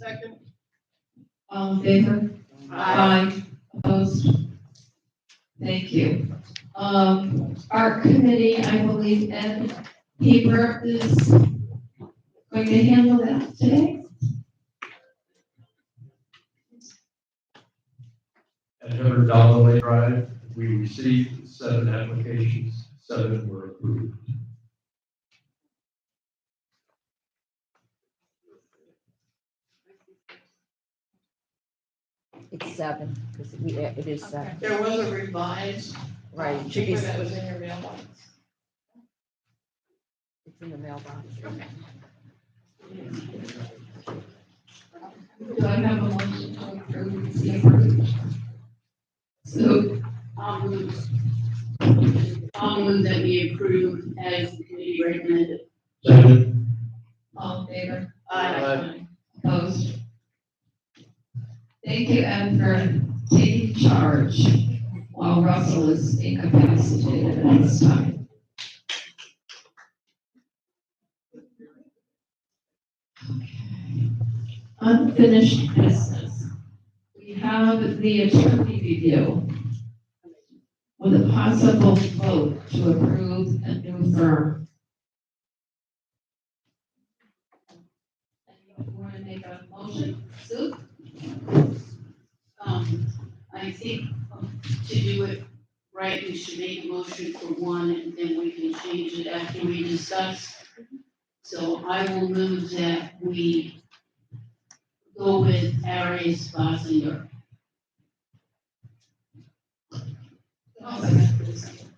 Second. All in favor? Aye. Opposed? Thank you. Art committee, I believe Ed Heber is going to handle that today. At 100 Dollar Drive, we received 7 applications, 7 were approved. It's 7, because it is 7, There was a revised right, it should be, paper that was in your mailbox. it's in the mailbox. Do I have a motion to approve the approved? So, I'll move that we approve as the committee recommended. Second. all in favor? Aye. Opposed? Thank you, Ed, for taking charge while Russell is incapacitated at this time. Okay. Unfinished business. We have the attorney review with a possible vote to approve a new firm. Anyone want to make a motion? Sue? I think to do it right, we should make a motion for one and then we can change it after we discuss. So I will move that we go with Arias Bosinger. I'll second.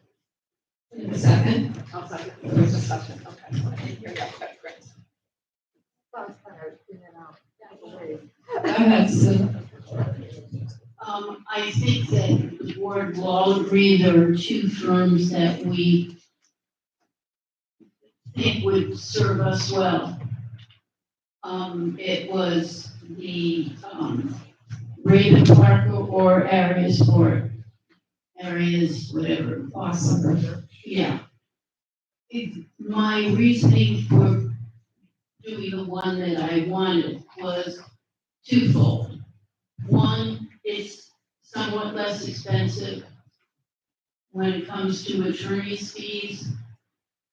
In a second. I'll second. There's a second. Okay. Okay, great. Go ahead, Sue. I think that the board will all agree there are 2 firms that we think would serve us well. It was the, Raven Parker or Arias Court. Arias, whatever. Awesome. Yeah. My reasoning for doing the one that I wanted was twofold. One, it's somewhat less expensive when it comes to attorney's fees.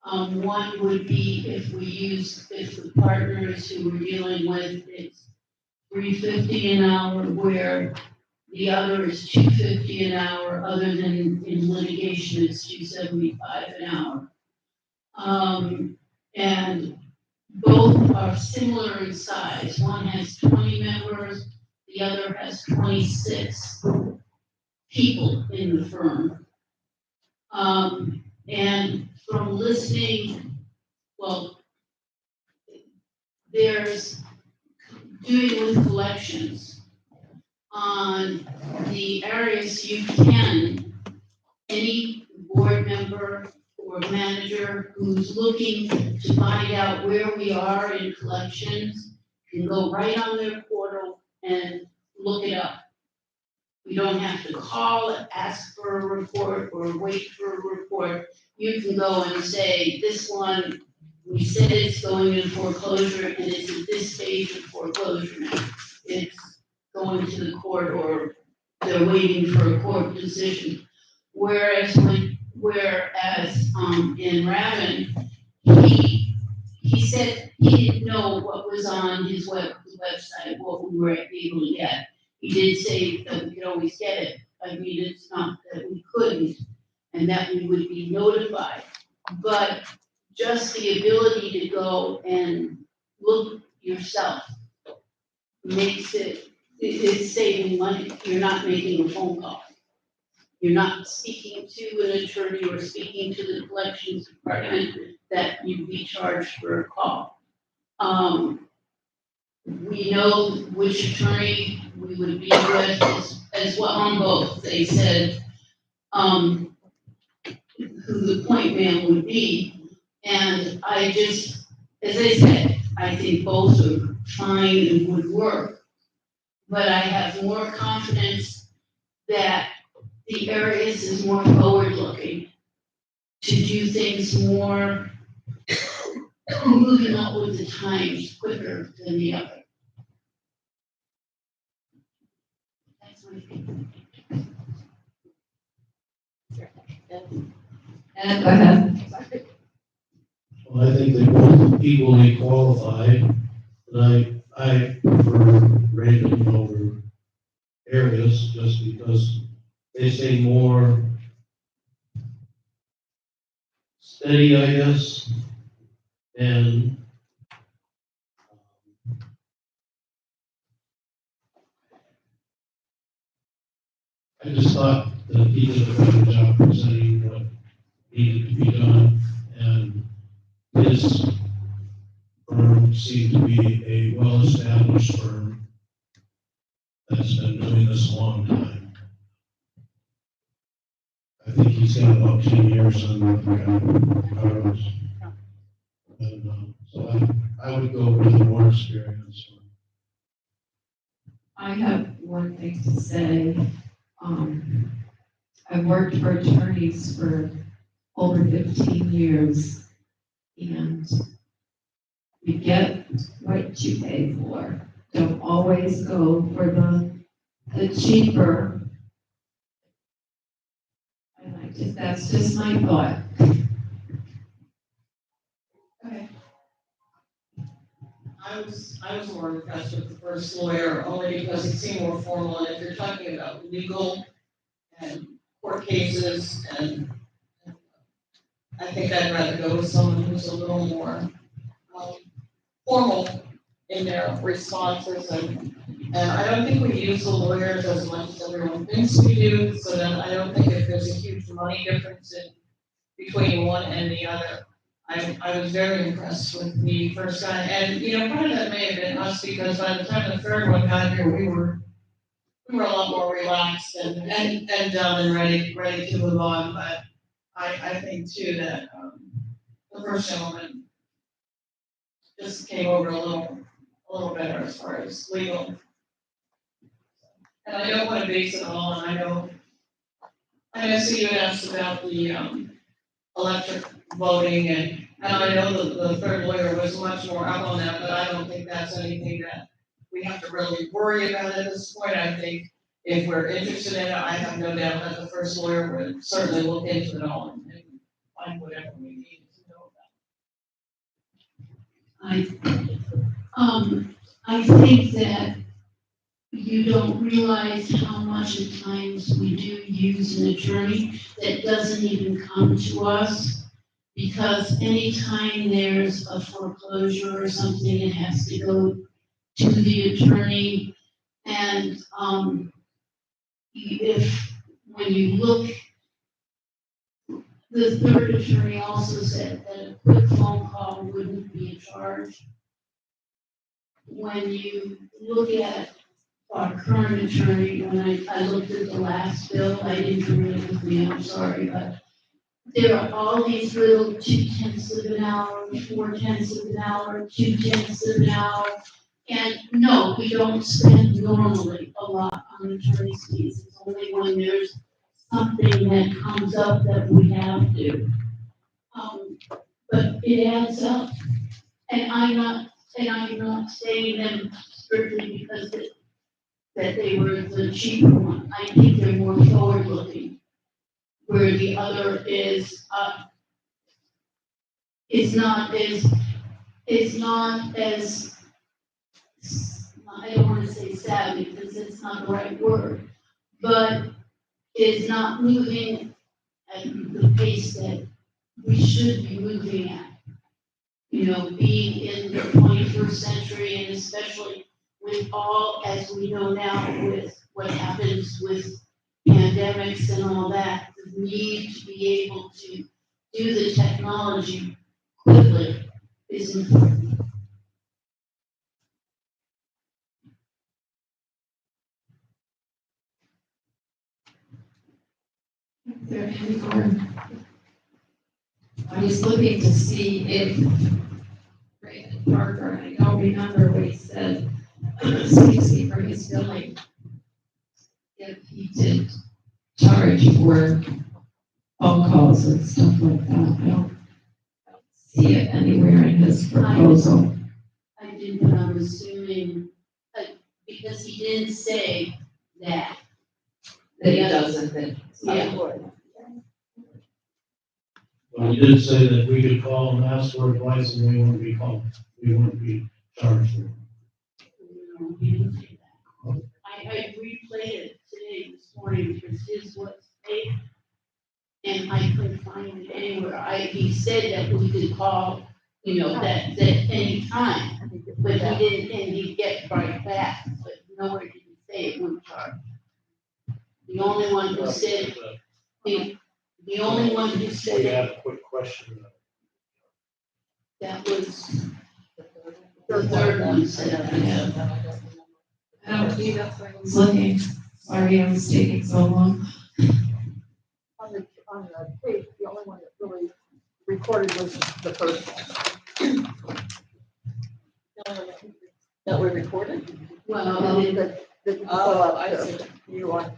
One would be if the partners who we're dealing with, it's $3.50 an hour, where the other is $2.50 an hour, other than in litigation, it's $2.75 an hour. And both are similar in size. One has 20 members, the other has 26 people in the firm. And from listening, well, there's doing with collections. On the areas you can, any board member or manager who's looking to find out where we are in collections can go right on their portal and look it up. You don't have to call, ask for a report, or wait for a report. You can go and say, this one, we said it's going in foreclosure, and it's at this stage of foreclosure now. It's going to the court, or they're waiting for a court decision. Whereas in Raven, he said he didn't know what was on his website, what we were able to get. He did say that we could always get it. I mean, it's not that we couldn't, and that we would be notified. But just the ability to go and look yourself makes it's saving money. You're not making a phone call. You're not speaking to an attorney or speaking to the collections department that you'd be charged for a call. We know which attorney we would be with as well on both. They said who the point man would be. And I just, as I said, I think both are fine and would work. But I have more confidence that the Arias is more forward-looking to do things more, moving up with the times quicker than the other. And go ahead. Well, I think they're both equally qualified, but I prefer Raven over Arius just because they seem more steady, I guess, and I just thought that he did a better job presenting what needed to be done, and his firm seemed to be a well-established firm that's been doing this a long time. I think he's got about 10 years on the cards. And so I would go with the more experienced one. I have one thing to say. I've worked for attorneys for over 15 years, and you get what you pay for. Don't always go for the cheaper. And that's just my thought. I was more impressed with the first lawyer only because it seemed more formal, and if you're talking about legal and court cases, and I think I'd rather go with someone who's a little more formal in their responses, and I don't think we use the lawyers as much as everyone thinks we do, so then I don't think if there's a huge money difference between one and the other. I was very impressed with the first guy, and part of that may have been us because by the time the third one got here, we were a lot more relaxed and done and ready to move on. But I think too that the first gentleman just came over a little better as far as legal. And I don't want to base it all, and I know you asked about the electric voting, and I know the third lawyer was much more up on that, but I don't think that's anything that we have to really worry about at this point. I think if we're interested in it, I have no doubt that the first lawyer would certainly look into it all and find whatever we need to know about. I think that you don't realize how much at times we do use an attorney that doesn't even come to us, because anytime there's a foreclosure or something, it has to go to the attorney. And when you look, the third attorney also said that a quick phone call wouldn't be a charge. When you look at our current attorney, when I looked at the last bill, I didn't bring it with me, I'm sorry, but there are all these little 2/10 of an hour, 4/10 of an hour, 2/10 of an hour. And no, we don't spend normally a lot on attorney's fees. It's only when there's something that comes up that we have to. But it adds up. And I'm not saying them strictly because that they were the cheaper one. I think they're more forward-looking, where the other is not as, I don't want to say savvy because it's not the right word, but is not moving at the pace that we should be moving at. Being in the 21st century, and especially with all, as we know now, with what happens with pandemics and all that, the need to be able to do the technology quickly is important. Is there any more? I was looking to see if Raymond Parker, I don't remember what he said, excuse me, for his billing, if he did charge for phone calls and stuff like that. I don't see it anywhere in his proposal. I did, but I'm assuming, because he didn't say that, that he doesn't think. Yeah. But he did say that we could call and ask for advice and we wouldn't be called, we wouldn't be charged for it. No, he didn't say that. I replayed it today, this morning, because his was fake. And I couldn't find it anywhere. He said that we could call, that any time, but he didn't, and he'd get right back, but nowhere did he say it wouldn't charge. The only one who said, the only one who said We it, have a quick question. that was the third one said that. I don't see that's why I was looking. Sorry, I was taking so long. On the tape, the only one that really recorded was the first one. That we recorded? Well, and The Oh, I see. You want.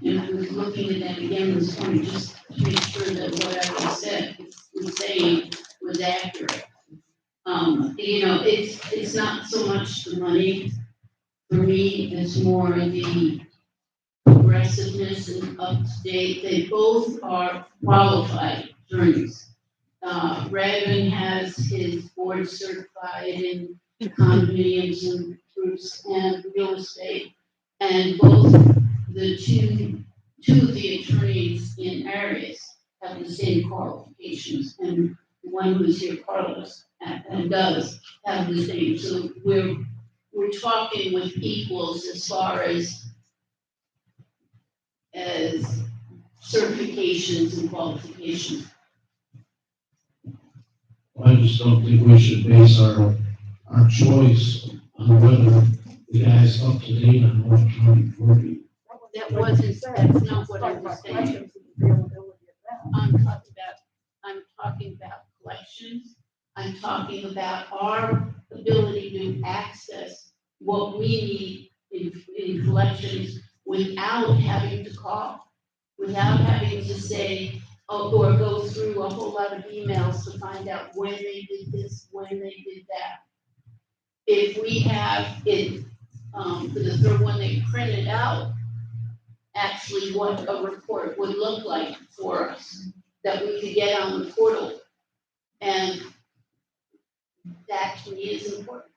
I was looking at that again this morning, just to make sure that what I said, was saying was accurate. It's not so much the money, for me, it's more the progressiveness and up to date. They both are qualified attorneys. Raven has his board certified in condominiums and groups and real estate. And both the two of the attorneys in areas have the same qualifications. And the one who's here, Carlos, and does have the same. So we're talking with equals as far as certifications and qualifications. I just don't think we should base our choice on whether the guy's up to date on what county working. That's not what I was saying. I'm talking about collections. I'm talking about our ability to access what we need in collections without having to call, without having to say, or go through a whole lot of emails to find out when they did this, when they did that. If we have it, for the third one, they printed out actually what a report would look like for us, that we could get on the portal. And that to me is important.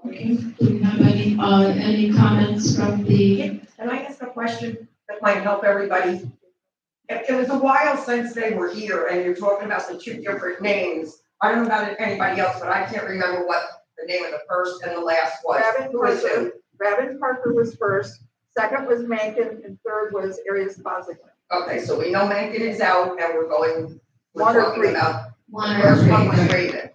Okay, do we have any comments from the, Can I ask a question that might help everybody? It was a while since they were here, and you're talking about the two different names. I don't know about anybody else, but I can't remember what the name of the first and the last was. Who was who? Rabin Parker was first, second was Mankin, and third was Arias Bosnick. Okay, so we know Mankin is out, and we're One or talking three. about, one the or first one three? was Raven.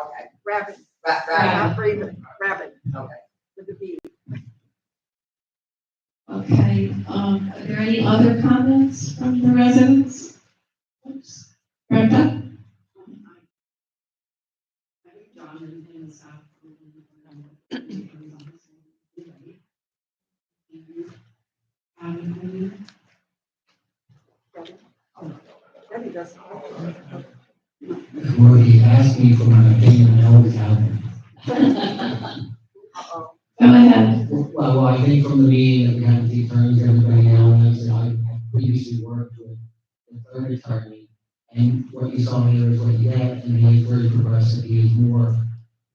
Okay, Rabin, Raven, not Raven, Rabin, okay. with the B. Okay, are there any other comments from the residents? Oops. Brenda? Debbie doesn't. Well, he asked me for my opinion, I always have one. Uh-oh. Go ahead. Well, I think from the meeting that we had with the attorneys, everybody knows that I previously worked with the third attorney, and what you saw here is what you get, and he is very progressive, he is more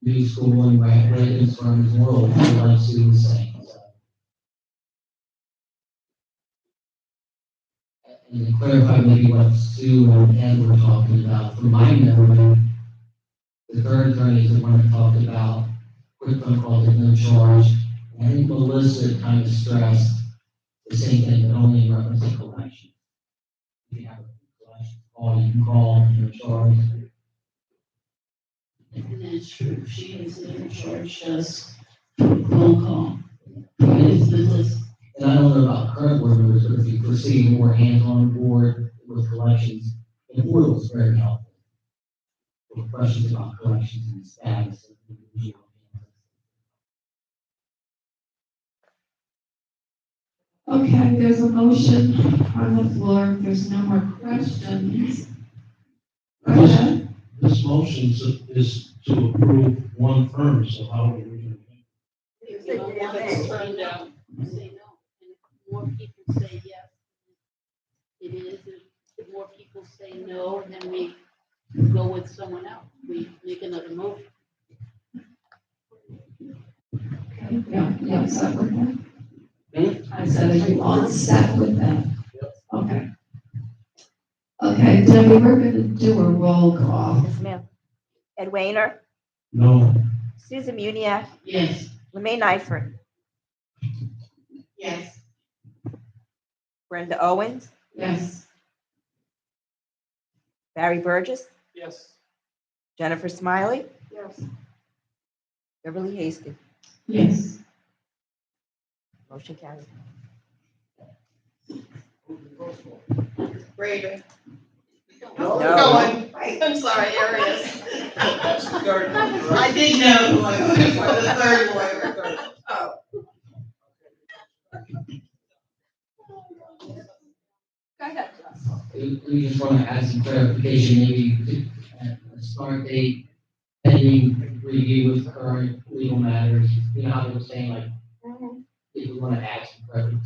new school and Raven's from his world, like Sue was saying, so. And to clarify maybe what Sue and Ed were talking about, from my memory, the third attorney is the one that talked about quick phone calls at no charge. And I think Melissa kind of stressed the same thing, but only in reference to collection. If you have a collection call, you can call at no charge. And that's true, she has never charged us for a phone call. And I don't know about current board members, but if you foresee more hands-on board with collections, the portal is very helpful. For questions about collections and status. And individual Okay, there's a motion on the floor. If there's no more questions. Go ahead. This motion motion is to approve one firm, so how are we going to? You say One DMA. that's turned down. Say no, and if more people say yes, it is, if more people say no, then we go with someone else, we make another motion. Okay, yeah, set with that? I said, are you all set with that? Okay. Okay, Debbie, we're gonna do a roll call. Yes, ma'am. Ed Wayner, No, Susan Muniak, Yes. Lemaine Eifert, Yes. Brenda Owens, Yes. Barry Burgess, Yes. Jennifer Smiley, Yes. Beverly Hasty. Yes. Motion carried. Raven. No. Going. I'm sorry, Arias. I did know who I voted for, the third lawyer. Oh. Go ahead, Jess. We just want to add some clarification, maybe you could, a start date pending review with current legal matters. You know how they were saying, like, if we want to add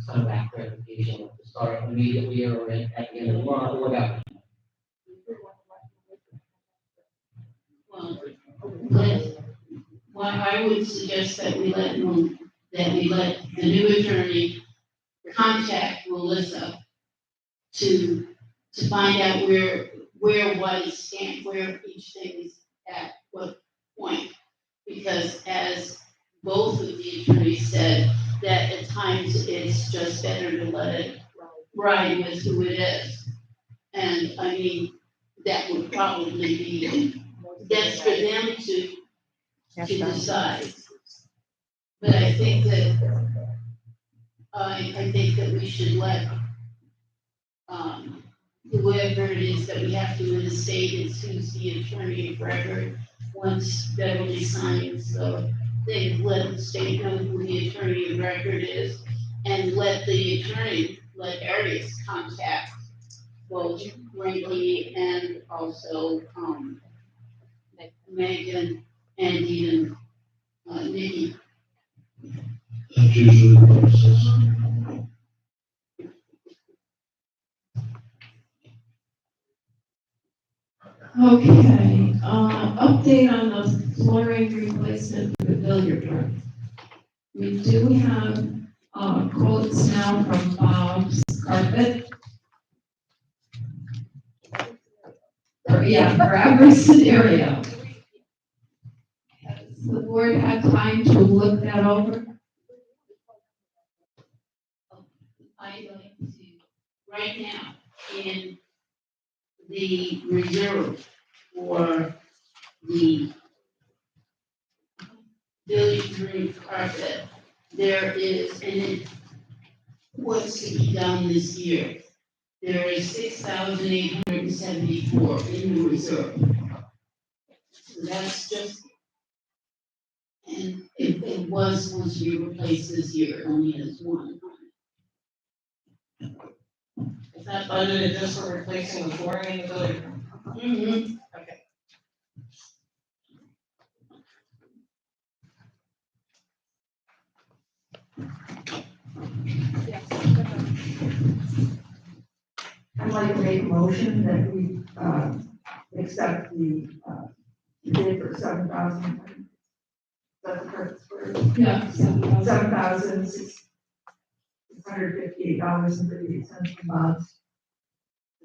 some of that clarification, like to start immediately or at the end of the month or whatever. Well, I would suggest that we let the new attorney contact Melissa to find out where what is stand, where each thing is at what point. Because as both of the attorneys said, that at times it's just better to let it ride with who it is. And I mean, that would probably be, that's for them to decide. But I think that, I think that we should let, whoever it is that we have to in the state is who's the attorney of record. Once Beverly signs the thing, let the state know who the attorney of record is, and let the attorney, let Arias contact both Randy and also, Megan and even, Nikki. that's usually the process. Okay, update on the flooring replacement for the billiard room. We do have, quotes now from Bob's Carpet. For every scenario. Has the board had time to look that over? I'd like to, right now, in the reserve for the village room carpet, there is, and it was to be done this year. There is 6,874 in the reserve. So that's just, and it was supposed to be replaced this year, it only has one. Is that budgeted just for replacing the flooring in the building? Mm-hmm. Okay. I'd like to make a motion that we, accept the, bid for 7,000. That's the correct word. Yeah. $7,658.38 from Bob's.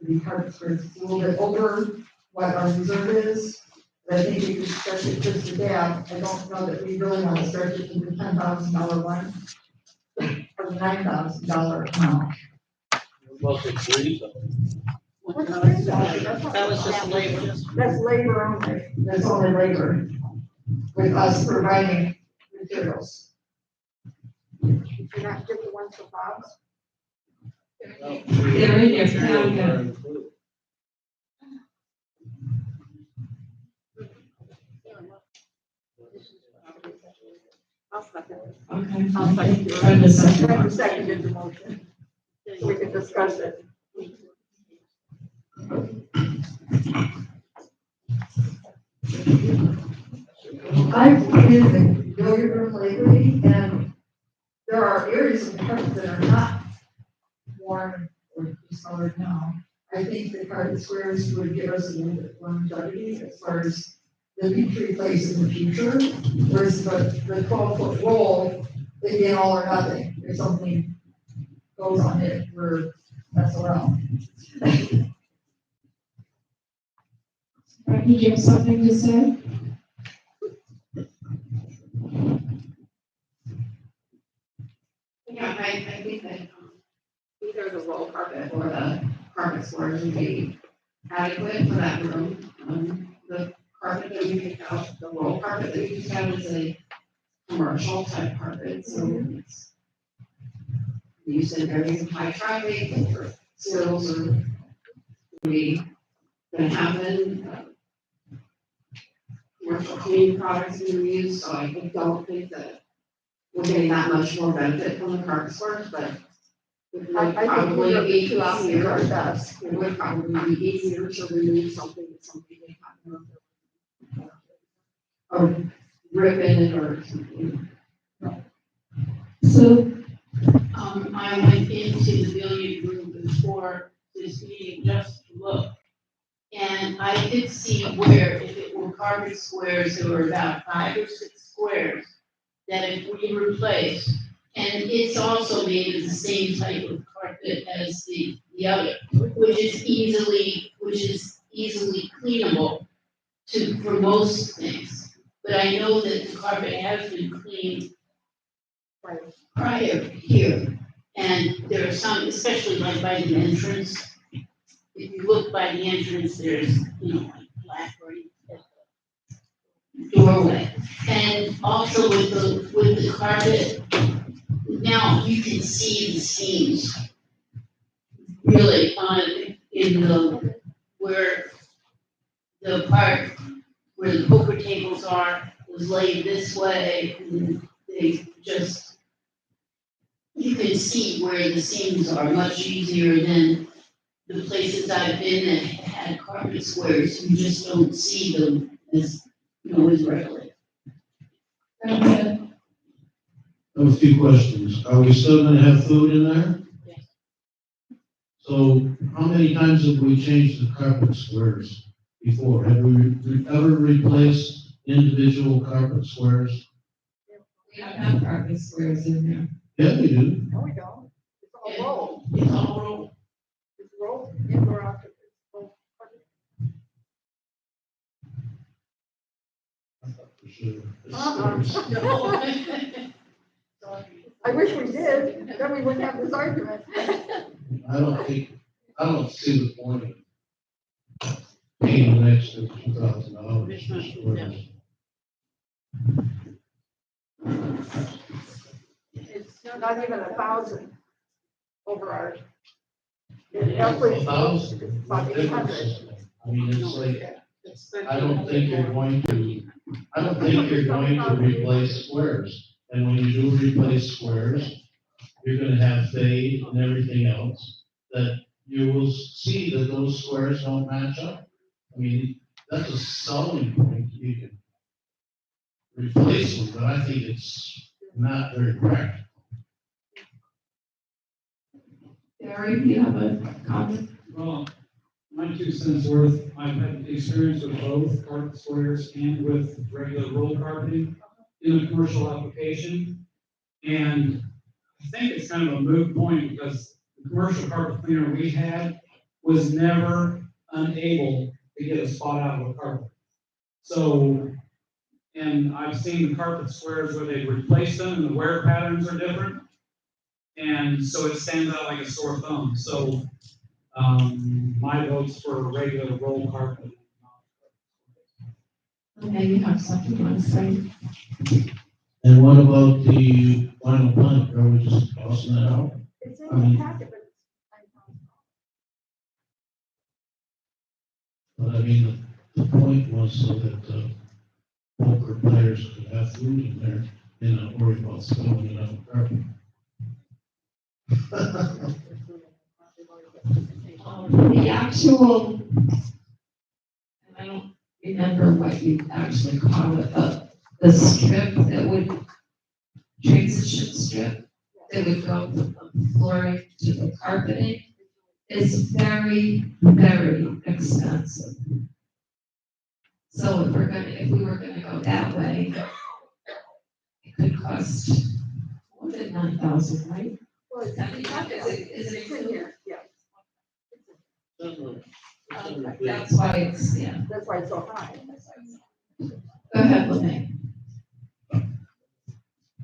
The Hartsford, it's a little bit over what our reserve is, but I think we could stretch it just a bit. I don't know that we really want to stretch it to the $10,000 one, or the $9,000 amount. That was just labor. That's labor only, that's only labor, with us providing materials. Did you not get the ones from Bob's? They're in your packet. I'll second it. Okay. I'll second it. Brenda seconded. Brenda seconded the motion, so we can discuss it. I've been in the billiard room lately, and there are areas of the carpet that are not worn or discolored now. I think the carpet squares would give us a little bit longevity as far as the future place in the future, whereas the 12-foot roll, again, all or nothing. If something goes on it, we're SOL. Did you have something to say? Yeah, I think that, either the roll carpet or the carpet squares would be adequate for that room. The carpet that we picked out, the roll carpet that we picked out is a commercial type carpet, so it's. You said areas of high traffic, or spills, or we gonna happen. Commercial cleaning products being used, so I don't think that we're getting that much more benefit from the carpet squares, but it would I think probably the be two options are best. It would probably be easier to remove something that somebody may have. Or rip in it or something. So, I went into the billiard room before this meeting just to look. And I did see where if it were carpet squares, there were about 5 or 6 squares that if we replaced, and it's also made of the same type of carpet as the other, which is easily cleanable for most things. But I know that the carpet has been cleaned prior here. And there are some, especially like by the entrance, if you look by the entrance, there's, like black or doorway. And also with the carpet, now you can see the seams really where the part where the poker tables are was laid this way, and they just, you can see where the seams are much easier than the places I've been that had carpet squares. You just don't see them as readily. I have a few questions. Are we still gonna have food in there? Yes. So how many times have we changed the carpet squares before? Have we ever replaced individual carpet squares? we don't have carpet squares in there. Yeah, we do. No, we don't. It's all roll. It's all roll. It's roll, indoor occupancy. For sure. I wish we did, then we wouldn't have this argument. I don't see the point of paying an extra $2,000 for squares. It's not even 1,000 over our. Airplanes, $1,000. it's about 800. I mean, it's like, I don't think you're going to replace squares. And when you do replace squares, you're gonna have fade and everything else, that you will see that those squares don't match up. I mean, that's a selling point, you can replace them, but I think it's not very practical. Gary, do you have a comment? Well, my 2 cents worth, I've had experience with both carpet squares and with regular roll carpeting in a commercial application. And I think it's kind of a moot point because the commercial carpet cleaner we had was never unable to get a spot out of a carpet. So, and I've seen the carpet squares where they replace them and the wear patterns are different. And so it stands out like a sore thumb. So, my vote's for a regular roll carpet. Okay, you have something you want to say? And what about the vinyl plank, are we just tossing that out? It's I mean- in the packet, but But I mean, the point was so that, poker players could have food in there and not worry about spilling it on the carpet. The actual, and I don't, remember what you actually call it, the strip that would, transition strip that would go from the flooring to the carpeting is very, very expensive. So if we were gonna go that way, it could cost more than 9,000, right? Well, Is it included? Yeah, Okay, that's why it's, yeah. that's why it's so high. Go ahead, Lene.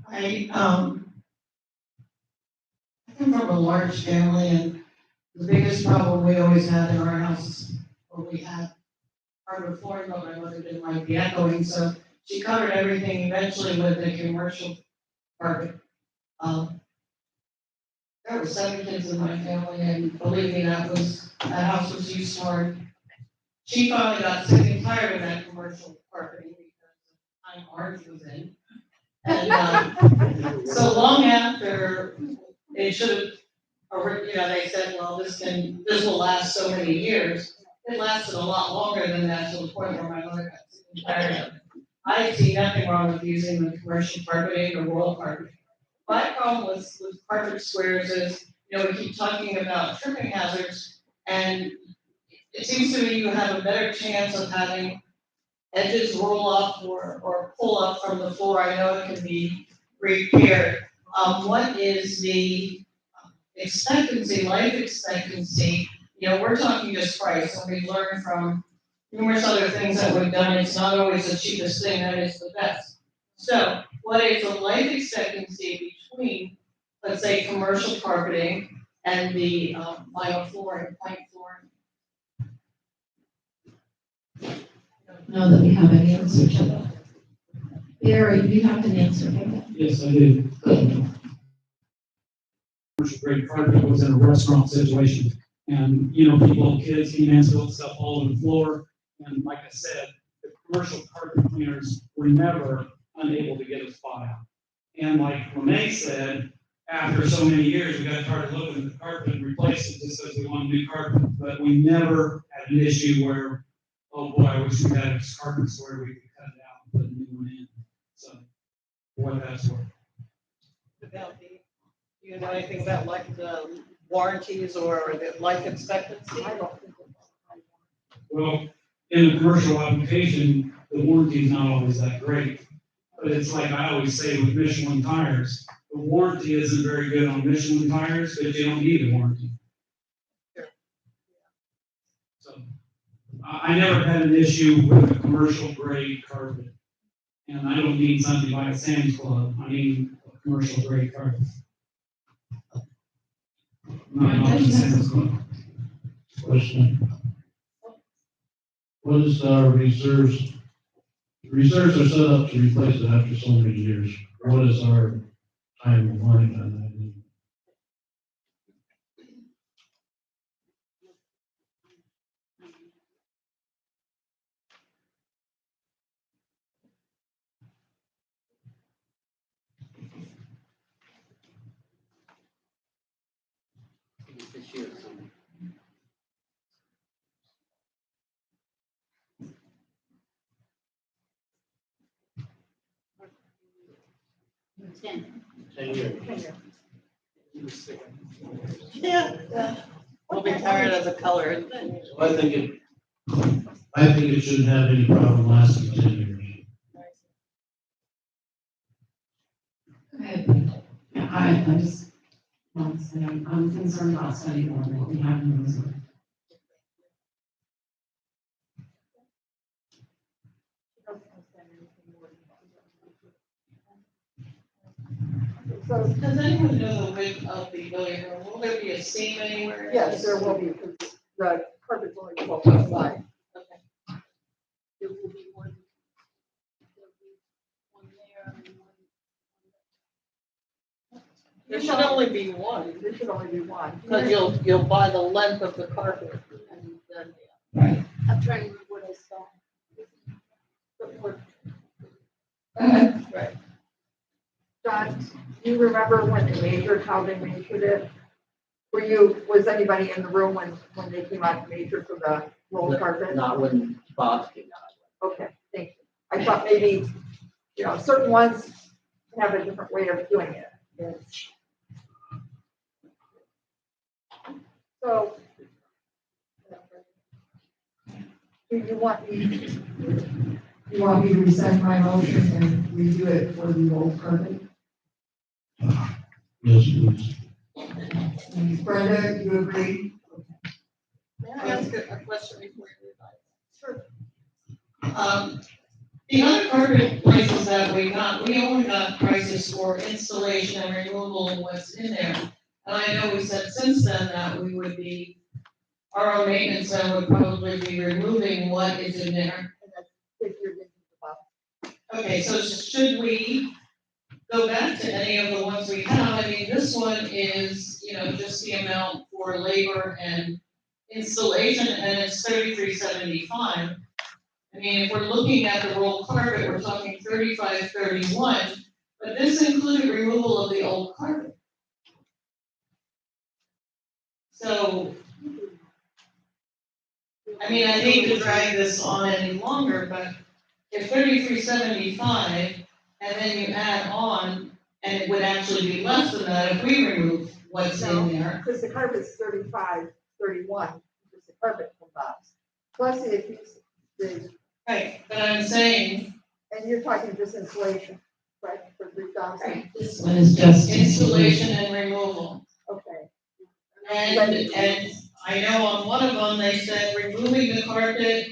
I come from a large family, and the biggest problem we always had in our house, or we had hardwood flooring, but my mother didn't like the echoing, so she covered everything eventually with a commercial carpet. There were 7 kids in my family, and believe me, that house was used hard. She finally got sick and tired of that commercial carpeting because the time ours was in. And, so long after it should have, or, they said, well, this will last so many years. It lasted a lot longer than that, to the point where my mother got sick and tired of it. I see nothing wrong with using the commercial carpeting or roll carpeting. My problem with carpet squares is, we keep talking about tripping hazards, and it seems to me you have a better chance of having edges roll up or pull up from the floor. I know it can be repaired. What is the life expectancy? We're talking just price, and we've learned from numerous other things that we've done, it's not always the cheapest thing that is the best. So what is the life expectancy between, let's say, commercial carpeting and the vinyl flooring, plank flooring? Know that we have an answer to that. Barry, do you have an answer to that? Yes, I do. Good. Commercial grade carpet was in a restaurant situation. And, people, kids, came in, spilled stuff all over the floor. And like I said, the commercial carpet cleaners were never unable to get a spot out. And like Renee said, after so many years, we got tired of looking at the carpet and replaced it just because we want new carpet. But we never had an issue where, oh boy, I wish we had a carpet where we could cut it out and put a new one in. So, for what that's worth. About do you know anything about like the warranties or the life expectancy? I don't think Well, in a commercial application, the warranty is not always that great. But it's like I always say with Michelin tires, the warranty isn't very good on Michelin tires, but you don't need a warranty. So I never had an issue with a commercial grade carpet. And I don't mean something like a Sam's Club, I mean a commercial grade carpet. Not a Sam's Club. Question. What is our reserves? Reserves are set up to replace it after so many years. What is our timeline on that? Ten. 10 years. Yeah. We'll be tired of the color. So I think it shouldn't have any problem lasting 10 years. Okay, yeah, I just want to say, I'm concerned about spending more than what we have in reserve. So, Does anyone know the width of the billiard room? Will there be a seam anywhere? yes, there will be, because the carpet's only 12 feet wide. Okay. There will be one. There'll be one there and one. There should only be one, There should only be one. because you'll buy the length of the carpet and then. Right. I'm trying to remember what I saw. Go ahead. Right. John, do you remember when they measured, how they measured it? Was anybody in the room when they came out to measure for the roll carpet? Not when Bob came out. Okay, thank you. I thought maybe, certain ones have a different way of doing it. Yes. So. Do you want me to rescind my motion and redo it for the old carpet? Yes, please. And Brenda, you agree? May I ask a question before you revise? Sure. The other carpet prices that we got, we only got prices for installation and removal of what's in there. And I know we said since then that we would be, our own maintenance and would probably be removing what is in there. Figured into the box. Okay, so should we go back to any of the ones we have? I mean, this one is, just the amount for labor and installation, and it's $33.75. I mean, if we're looking at the roll carpet, we're talking $35.31, but this included removal of the old carpet. So, I mean, I hate to drag this on any longer, but if $33.75, and then you add on, and it would actually be less than that if we remove what's in there. Because the carpet's 35, 31, because the carpet from box. Plus the Right, but I'm saying, and you're talking just insulation, right, for 3,000? This one is just installation and removal. Okay. And I know on one of them, they said removing the carpet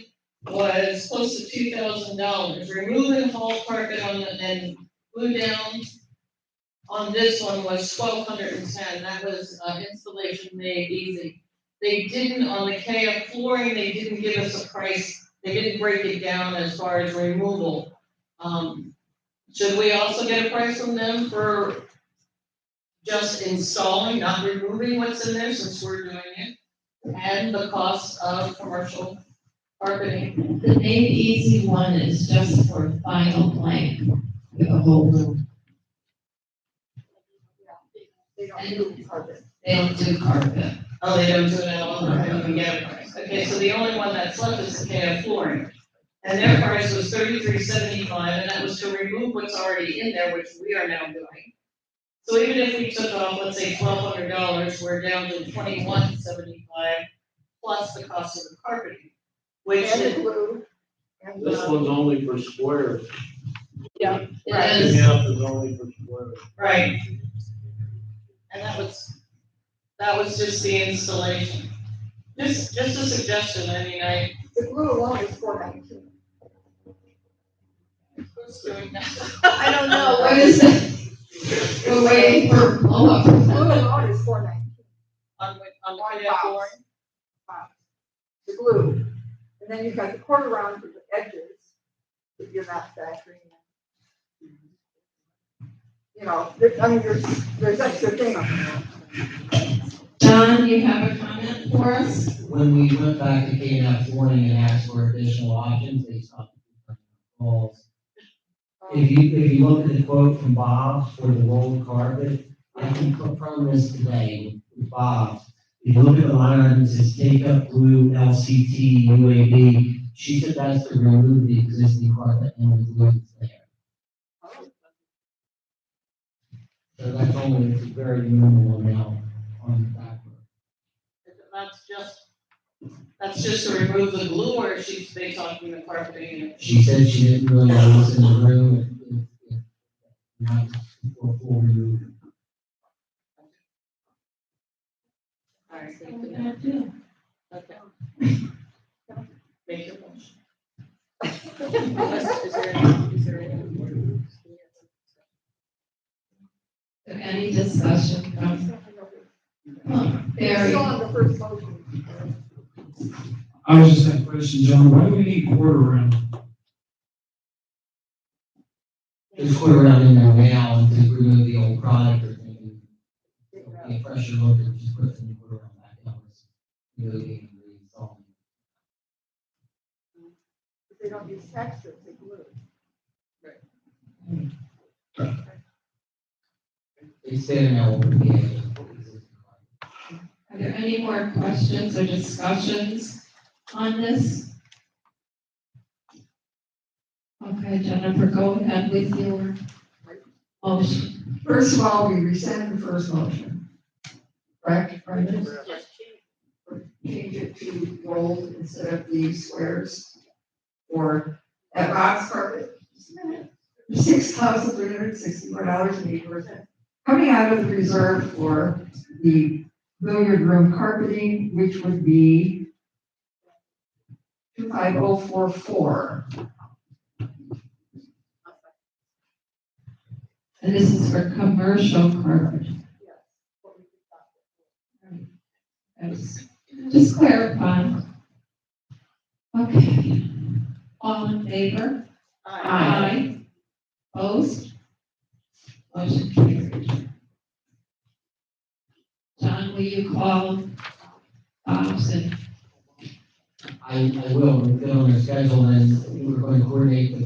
was close to $2,000. Removing whole carpet and glue down on this one was $1,210. That was installation made easy. They didn't, on the KF flooring, they didn't give us a price. They didn't break it down as far as removal. Should we also get a price from them for just installing, not removing what's in there since we're doing it? And the cost of commercial carpeting? the Made Easy one is just for vinyl plank for the whole room. They don't do carpet. They don't do carpet. Oh, they don't do it at all, okay, we can get a price. Okay, so the only one that's left is the KF flooring. And their price was $33.75, and that was to remove what's already in there, which we are now doing. So even if we took off, let's say $1,200, we're down to $21.75 plus the cost of the carpeting, which And the is, glue. And This one's only for squares. it It is, Half is only for squares. right. And that was just the installation. Just a suggestion, I mean, the glue alone is $419. who's doing that? I don't know. What is it? We're waiting for blow-up. The glue alone is $419. On the One KF box. flooring? The glue. And then you've got the quarter round for the edges that you're not factoring in. There's extra things. John, you have a comment for us? When we went back to KNF flooring and asked for additional options, they stopped the calls. If you look at the quote from Bob for the rolled carpet, I can confirm this today with Bob. If you look at the line item, it says take up glue, LCT, UAB. She said that's to remove the existing carpet and the glue that's there. So that's only a very minimal amount on the back. That's just to remove the glue, or they talking the carpeting? She said she didn't really know what was in the room. Not for full remove. All right, so you can do. Okay. Make your motion. Is there Any discussion from? Barry? Still on the first motion. I was just had a question, John, why do we need quarter round? Just put around in there now and to remove the old product or maybe a fresher look and just put the new quarter round back on. Moving and reinstalling. If they don't use texture, they glue. They stay in there over the edge. Are there any more questions or discussions on this? Okay, Jennifer, go ahead with your motion. First of all, we rescind the first motion. Correct, Brendan? Change it to gold instead of the squares. Or at box carpet, $6,364.80. Coming out of the reserve for the billiard room carpeting, which would be 25044. And this is for commercial carpet. Just clarify. Okay. All in favor? Aye. Opposed? Motion carried. John, will you call Thompson? I will, we'll get on their schedule and we're going to coordinate the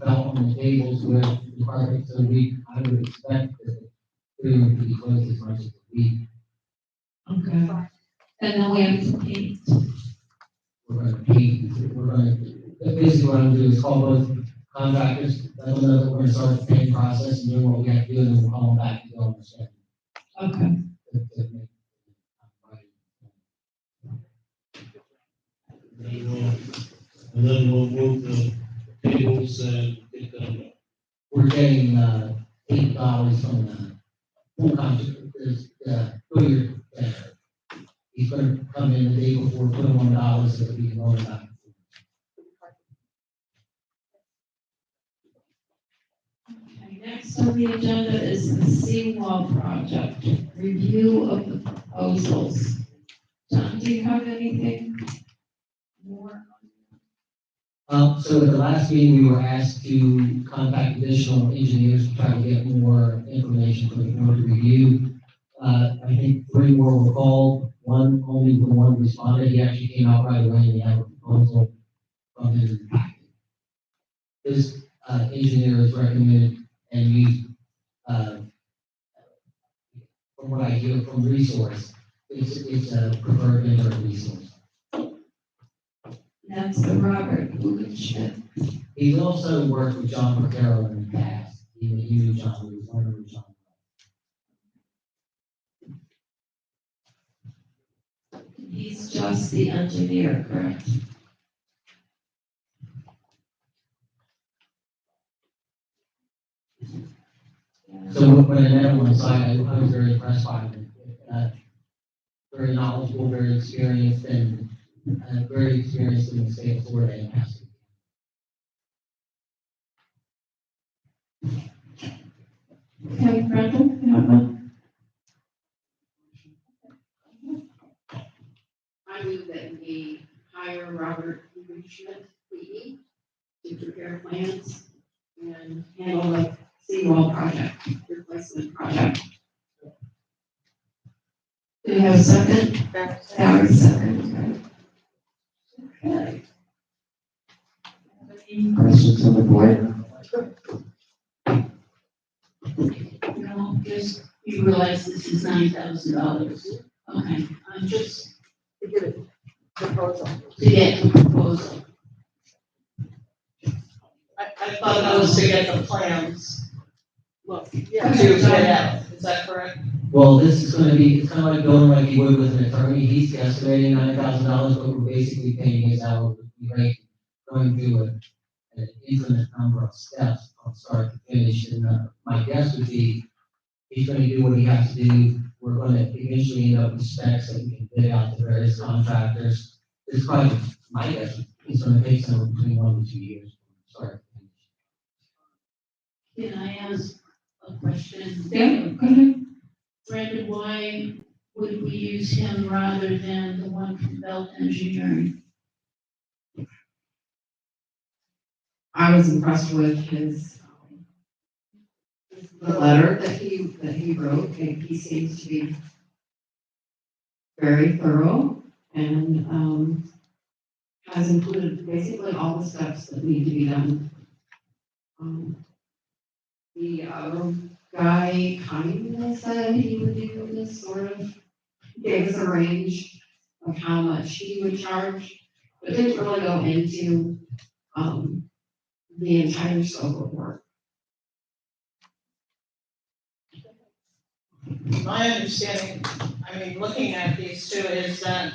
felt on the tables with the carpet, so I would expect that the room would be closed as much as a week. Okay. And then we have to paint. We're going to paint, basically what I'm gonna do is call both contractors, let them know that we're gonna start the painting process and doing what we have to do, and then we'll call them back to go on the schedule. Okay. And then we'll move the tables and get them done. We're getting, $8 from the pool contractor, the billiard player. He's gonna come in the day before, put him on dollars so that we can roll it out. Okay, next on the agenda is the seawall project, review of the proposals. John, do you have anything more? So at the last meeting, we were asked to contact additional engineers to try to get more information for the board to review. I think 3 more were called, only the one responded, he actually came out right away and he had a proposal from his packet. This, engineer is recommended and used, from what I hear from Resource, it's a preferred vendor of Resource. That's the Robert Schmidt. He's also worked with John Porcaro in the past. He knew John, he was one of John. He's just the engineer, correct? So when I met him on site, I was very impressed by him. Very knowledgeable, very experienced, and very experienced in the state of Florida and Pasadena. Okay, Brendan, you have one? I move that we hire Robert Schmidt, PE, to prepare plans and handle the seawall project, replacement project. Do you have a second? Barry, second. Okay. Any questions on the board? No, just, you realize this is $9,000. Okay, I'm just To get a proposal. to get the proposal. I thought that was to get the plans. Look, To get out, is that correct? Well, this is gonna be, it's kind of like going like you would with an attorney. He's estimating $9,000, but we're basically paying his hourly rate, going through an infinite number of steps from start to finish. And my guess would be, he's gonna do what he has to do. We're gonna eventually end up with specs that we can bid out to various contractors. This project, my guess, is gonna take somewhere between 1 to 2 years from start to finish. can I ask a question? Yeah, go ahead. Brandon, why would we use him rather than the one from Belt Engineering? I was impressed with the letter that he wrote, and he seems to be very thorough and, has included basically all the steps that need to be done. The other guy kind of said he would do this sort of, gave us a range of how much he would charge, but didn't really go into, the entire scope of work. My understanding, I mean, looking at these two, is that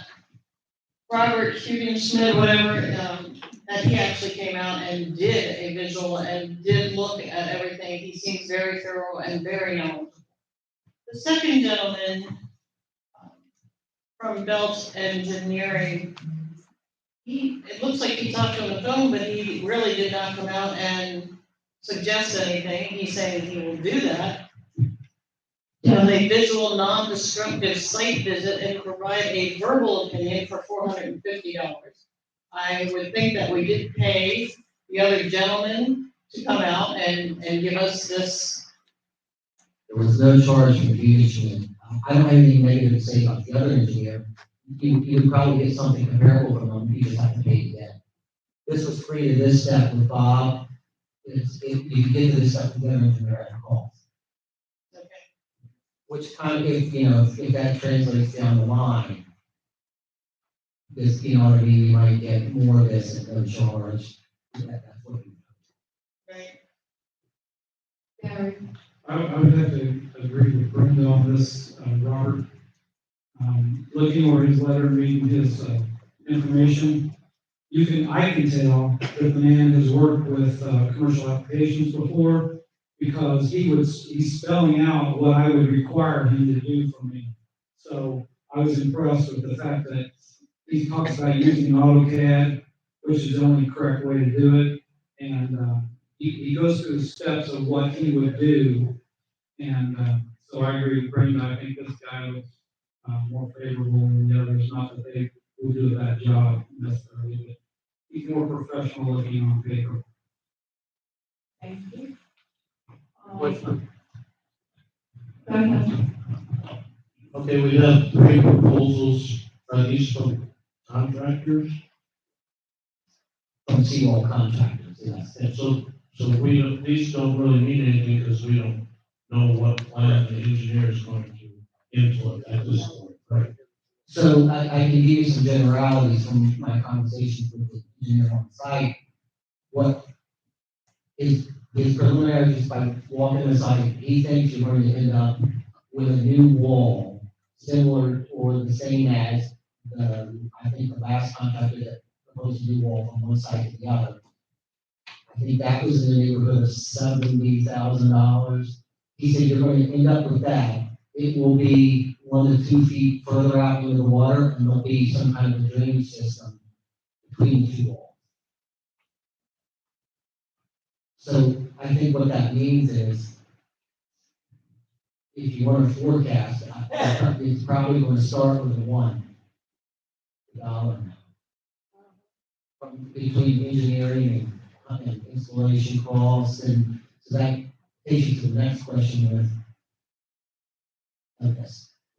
Robert Schmidt, whatever, that he actually came out and did a visual and did look at everything. He seems very thorough and very knowledgeable. The second gentleman from Belt Engineering, it looks like he talked on the phone, but he really did not come out and suggest anything. He's saying he will do that. A visual, non-destructive site visit and provide a verbal opinion for $450. I would think that we did pay the other gentleman to come out and give us this. There was no charge from Schmidt. I don't have anything negative to say about the other engineer. You would probably get something comparable from them, you just have to pay it again. This was free to this step with Bob. You get to this step with the other engineer at a cost. Okay. Which kind of, if that translates down the line, this, you know what I mean, you might get more of this at no charge. That's what we. Right. Gary? I would have to agree with Brenda on this, Robert. Looking over his letter, reading his information, I can tell that the man has worked with commercial applications before, because he's spelling out what I would require him to do for me. So I was impressed with the fact that he talks about using AutoCAD, which is the only correct way to do it. And he goes through the steps of what he would do. And so I agree with Brenda. I think this guy was more favorable than the others. Not that they will do a bad job necessarily, but he's more professional looking on paper. Thank you. Question. Go ahead. Okay, we have 3 proposals, are these from contractors? From seawall contractors, yes. And so these don't really mean anything because we don't know what plan the engineer is going to input at this point, right? So I can give you some generalities from my conversations with the engineer on site. What is preliminary, just by walking the site, he thinks you're going to end up with a new wall, similar or the same as I think the last contractor that proposed a new wall from one side to the other. I think that was in the neighborhood of $70,000. He said you're going to end up with that. It will be 1 to 2 feet further out into the water, and there'll be some kind of a drainage system between the 2 walls. So I think what that means is, if you want to forecast, it's probably going to start with a $1 amount. From between engineering and installation costs, and so that takes you to the next question with, okay,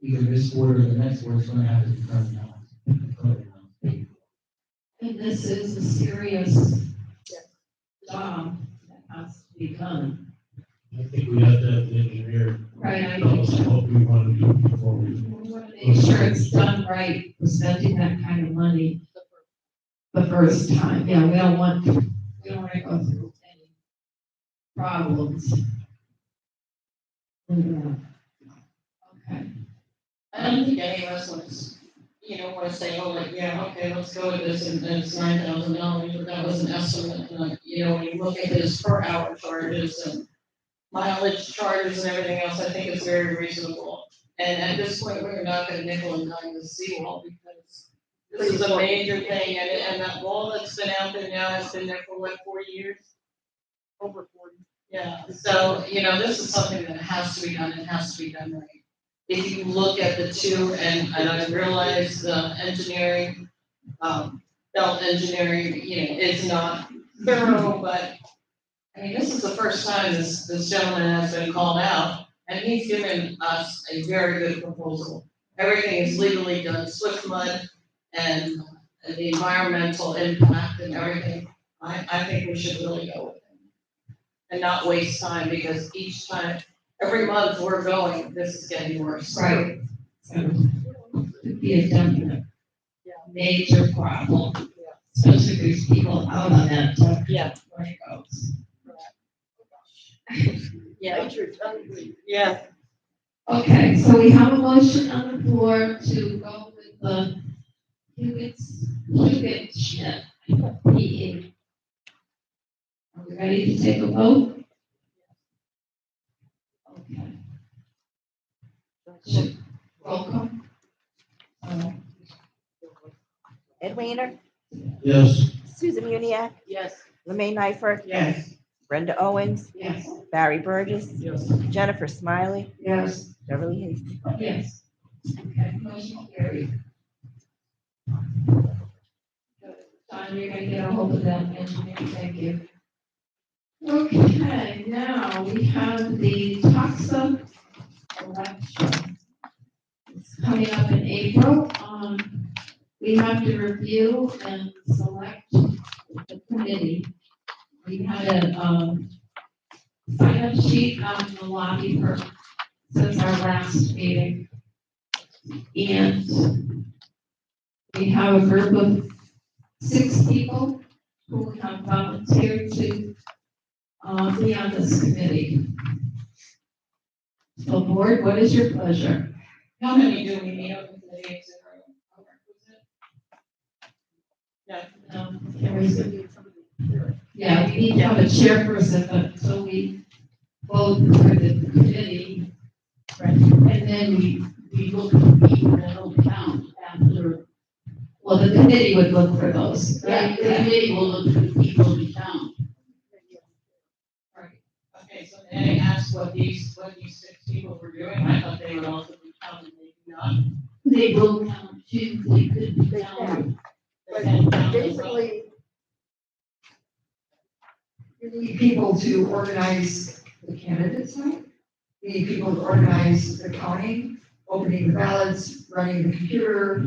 either this board or the next board is going to have to determine how the total amount is paid for. And this is a serious job that has to be done. I think we have to have the engineer Right, I tell us what we want to do before we. want to make sure it's done right, for spending that kind of money the first time. Yeah, we don't want to go through any problems. Okay. I don't think any of us want to say, oh, like, yeah, okay, let's go with this, and it's $9,000, but that was an estimate, and when you look at his per hour charges and mileage charges and everything else, I think it's very reasonable. And at this point, we're not gonna nickel and dime the seawall, because this is a major thing, and that wall that's been out there now has been there for what, 4 years? Over 40. Yeah, so, this is something that has to be done, it has to be done right. If you look at the two, and I realize the engineering, Belt Engineering, is not thorough, but this is the first time this gentleman has been called out, and he's given us a very good proposal. Everything is legally done, Swift Mud, and the environmental impact and everything. I think we should really go with him and not waste time, because each time, every month we're going, this is getting worse. Right. So, it could be a definite major problem, especially if there's people out on that, where it goes. Yeah. Okay, so we have a motion on the floor to go with the Huget Schmidt PE. Are we ready to take a vote? Okay. Roll call. Ed Weiner, Yes. Susan Muniac, Yes. Lemay Nyford, Yes. Brenda Owens, Yes. Barry Burgess, Yes. Jennifer Smiley, Yes. Beverly Hastings. Yes. Okay, motion carried. John, you're gonna get a hold of that engineer, thank you. Okay, now we have the TAXA election. It's coming up in April. We have to review and select the committee. We had a, sign-up sheet out in the lobby since our last meeting. And we have a group of 6 people who have volunteered to be on this committee. So board, what is your pleasure? How many do we need on the committee? Yeah, we need to have a chairperson, but so we vote for the committee. And then we look for people that will count after, well, the committee would look for those, right? The committee will look for the people to count. Okay, so they asked what these 6 people were doing, I thought they would also be counted, maybe not. They will count too, they could be counted. They can count as well. Basically, you need people to organize the candidates, right? You need people to organize the counting, opening the ballots, running the computer,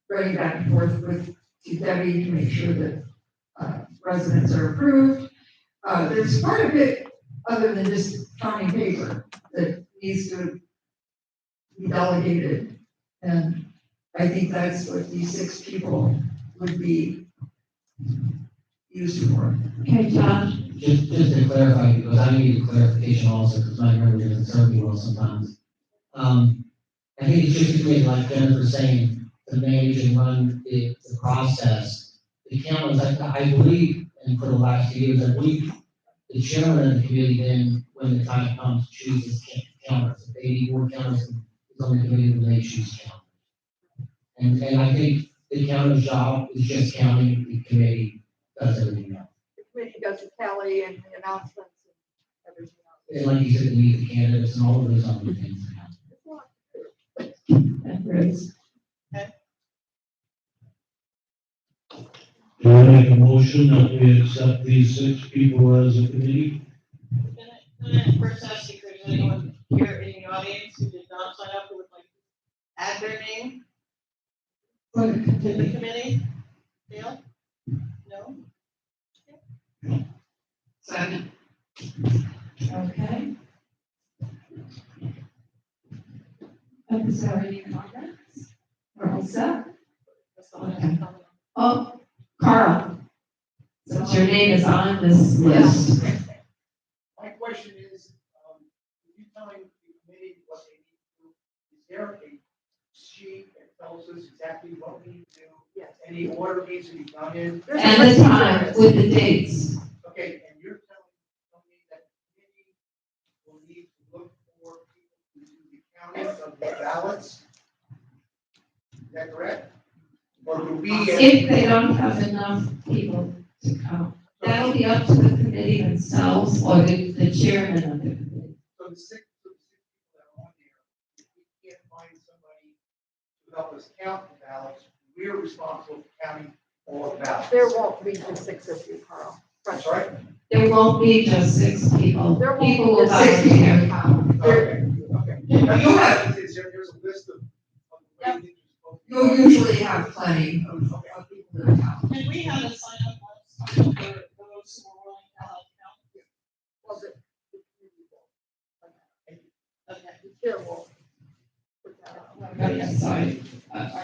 running back and forth to Debbie to make sure that, residents are approved. There's quite a bit other than just counting paper that needs to be delegated. And I think that's what these 6 people would be used for. Okay, John? Just to clarify, because I need a clarification also, because my memory doesn't serve me well sometimes. I think it's just between, like Jennifer's saying, to manage and run the process. The counters, I believe, and for the last few years, I believe the chairman of the committee then, when the time comes, chooses counters. If they need more counters, it's on the committee when they choose counters. And I think the counter's job is just counting, the committee does everything else. The committee does the tally and the announcements and everything else. And like you said, we meet the candidates and all of those other things. Do I make a motion that we accept these 6 people as a committee? Can I first ask if there's anyone here in the audience who did not sign up who would like to add their name to the committee? Dale? No? Second. Okay. Is there any comments? We're all set? Okay. Oh, Carl, since your name is on this list. My question is, you telling the committee what they need to do, is there a sheet that tells us exactly what we need to do? Yes. Any order needs to be done in? And the time with the dates. Okay, and you're telling me that the committee will need to look for people to do the counting of the ballots? Is that correct? Or do we? If they don't have enough people to count, that'll be up to the committee themselves or the chairman of the committee. So the 6 people that are on there, if we can't find somebody to help us count the ballots, we're responsible for counting all the ballots. There won't be just 6 of you, Carl. That's right. There won't be just 6 people. There won't People be will just 6 people volunteer. to count. Okay, okay. Now, you have, there's a list of. Yep. You'll usually have plenty of people to count. Can we have a sign up list for those who are willing to help count? Well, the committee will. Okay. The chair will put that out. Oh, yeah, sorry.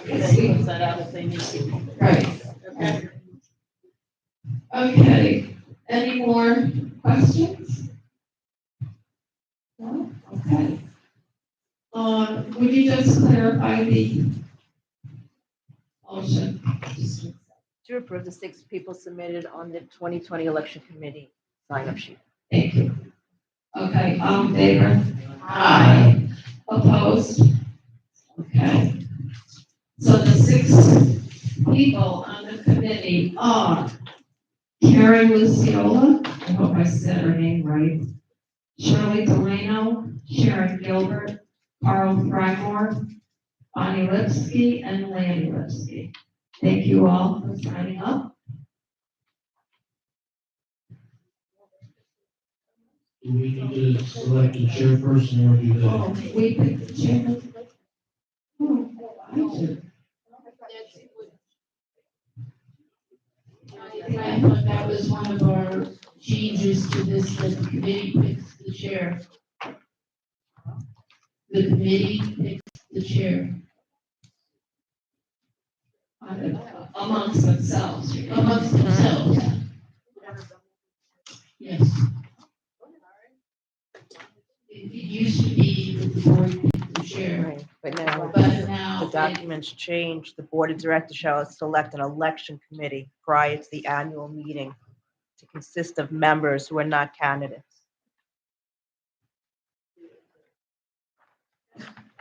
They put that out if they need to. Right. Okay. Okay, any more questions? No? Okay. Would you just clarify the motion? To approve the 6 people submitted on the 2020 election committee sign-up sheet. Thank you. Okay, all in favor? Aye. Opposed? Okay. So the 6 people on the committee are Karen Luciola, I hope I said her name right, Shirley Delano, Sharon Gilbert, Carl Frymore, Bonnie Lipsky, and Lanny Lipsky. Thank you all for signing up. Do we need to select a chairperson or do Oh, that? we picked the chairman. Oh, I did. I thought that was one of our changes to this, that the committee picks the chair. The committee picks the chair Amongst themselves. amongst themselves. Yes. It used to be that the board picked the chair, Right. But now but now the documents change. The board of directors shall select an election committee prior to the annual meeting to consist of members who are not candidates.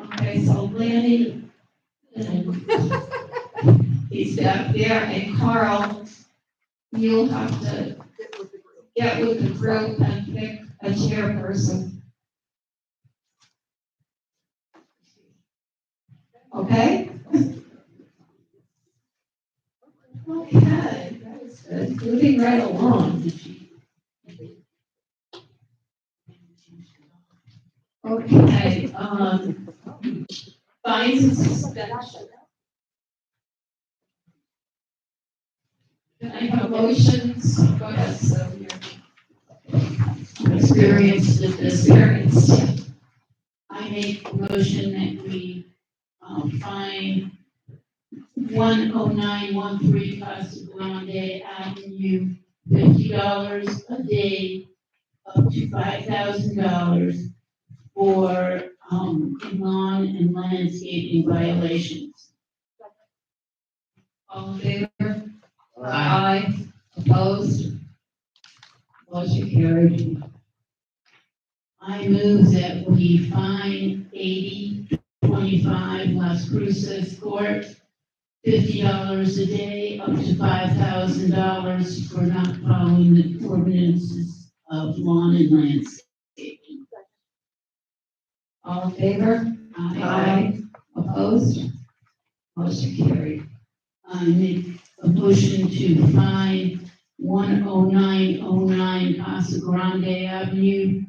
Okay, so Lanny, he's back there, and Carl, you'll have to get with the group and pick a chairperson. Okay? Okay, that was good. Moving right along. Okay, fines and suspension. Can I have motions? Go ahead, Sylvia. experienced with this. Experience, yeah. I make a motion that we, fine 10913 Casa Grande Avenue, $50 a day, up to $5,000 for, lawn and landscaping violations. All in favor? Aye. Opposed? Motion carried. I move that we fine 8025 Las Cruces Court, $50 a day, up to $5,000 for not following the ordinances of lawn and landscaping. All in favor? Aye. Opposed? Motion carried. I make a motion to fine 10909 Casa Grande Avenue,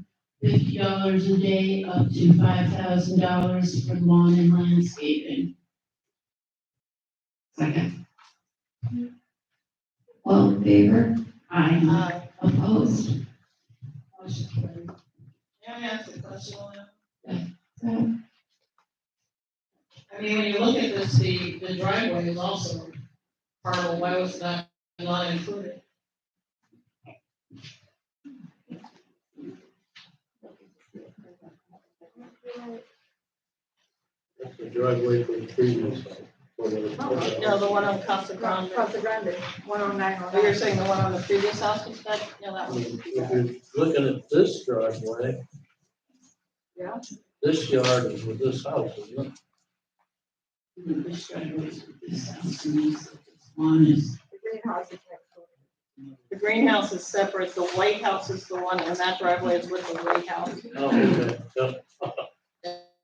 $50 a day, up to $5,000 for lawn and landscaping. Second. All in favor? Aye. Opposed? Motion carried. May I ask a question on that? So, I mean, when you look at this, the driveway is also part of, why was that not included? That's the driveway for the previous one. No, the one on Casa Grande. Casa Grande, 109. Oh, you're saying the one on the previous house was that, no, that was. If you're looking at this driveway. Yeah. This yard is with this house, isn't it? This driveway is with this house, and this lawn is. The greenhouse is next door. The greenhouse is separate, the white house is the one, and that driveway is with the white house. Oh, okay. Yep.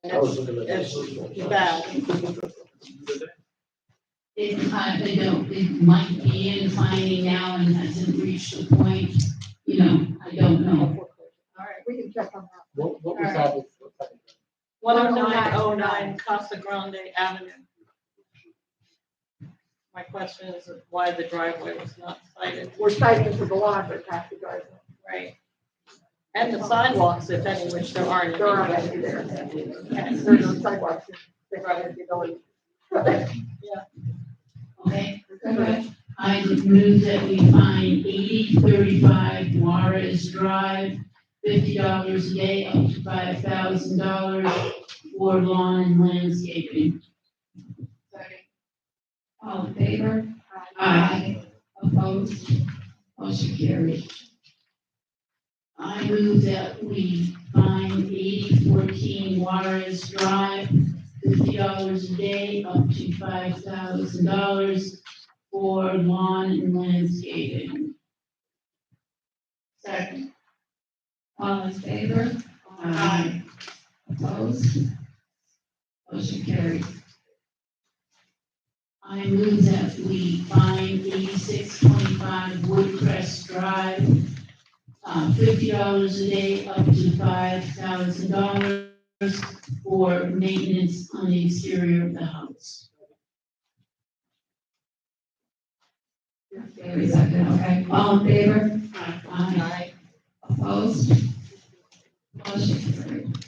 And I was it's, looking at this. it's bad. It might be in finding now and hasn't reached the point, I don't know. All right. We can check on that. What was that? 10909 Casa Grande Avenue. My question is why the driveway was not cited. We're citing for the lawn, but Casa Grande. Right. And the sidewalks, if any, which there aren't. There aren't any there. There's no sidewalks. They're going to go in. Okay? I move that we find 8035 Juarez Drive, $50 a day up to $5,000 for lawn and landscaping. All in favor? Aye. Opposed? Motion carried. I move that we find 8014 Juarez Drive, $50 a day up to $5,000 for lawn and landscaping. Second. All in favor? Aye. Opposed? Motion carried. I move that we find 8625 Woodcrest Drive, $50 a day up to $5,000 for maintenance on the exterior of the house. Gary second, okay. All in favor? Aye. Opposed? Motion carried.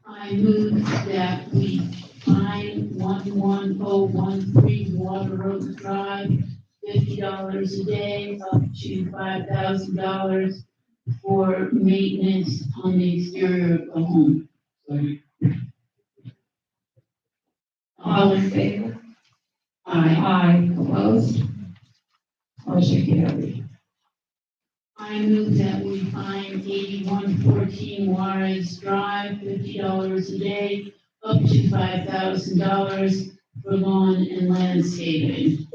I move that we find 11013 Water Road Drive, $50 a day up to $5,000 for maintenance on the exterior of the home. All in favor? Aye. Aye. Opposed? Motion carried. I move that we find 8114 Juarez Drive, $50 a day up to $5,000 for lawn and landscaping.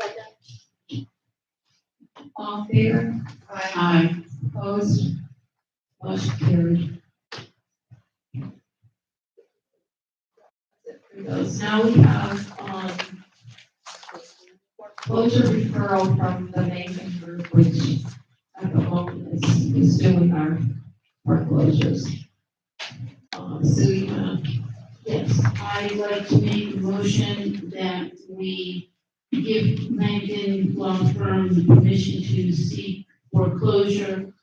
All in favor? Aye. Opposed? Motion carried. Those, now we have, foreclosure referral from the Macon Group, which at the moment is doing our foreclosures. So, Yes, I'd like to make a motion that we give Lincoln Law Firm the permission to seek foreclosure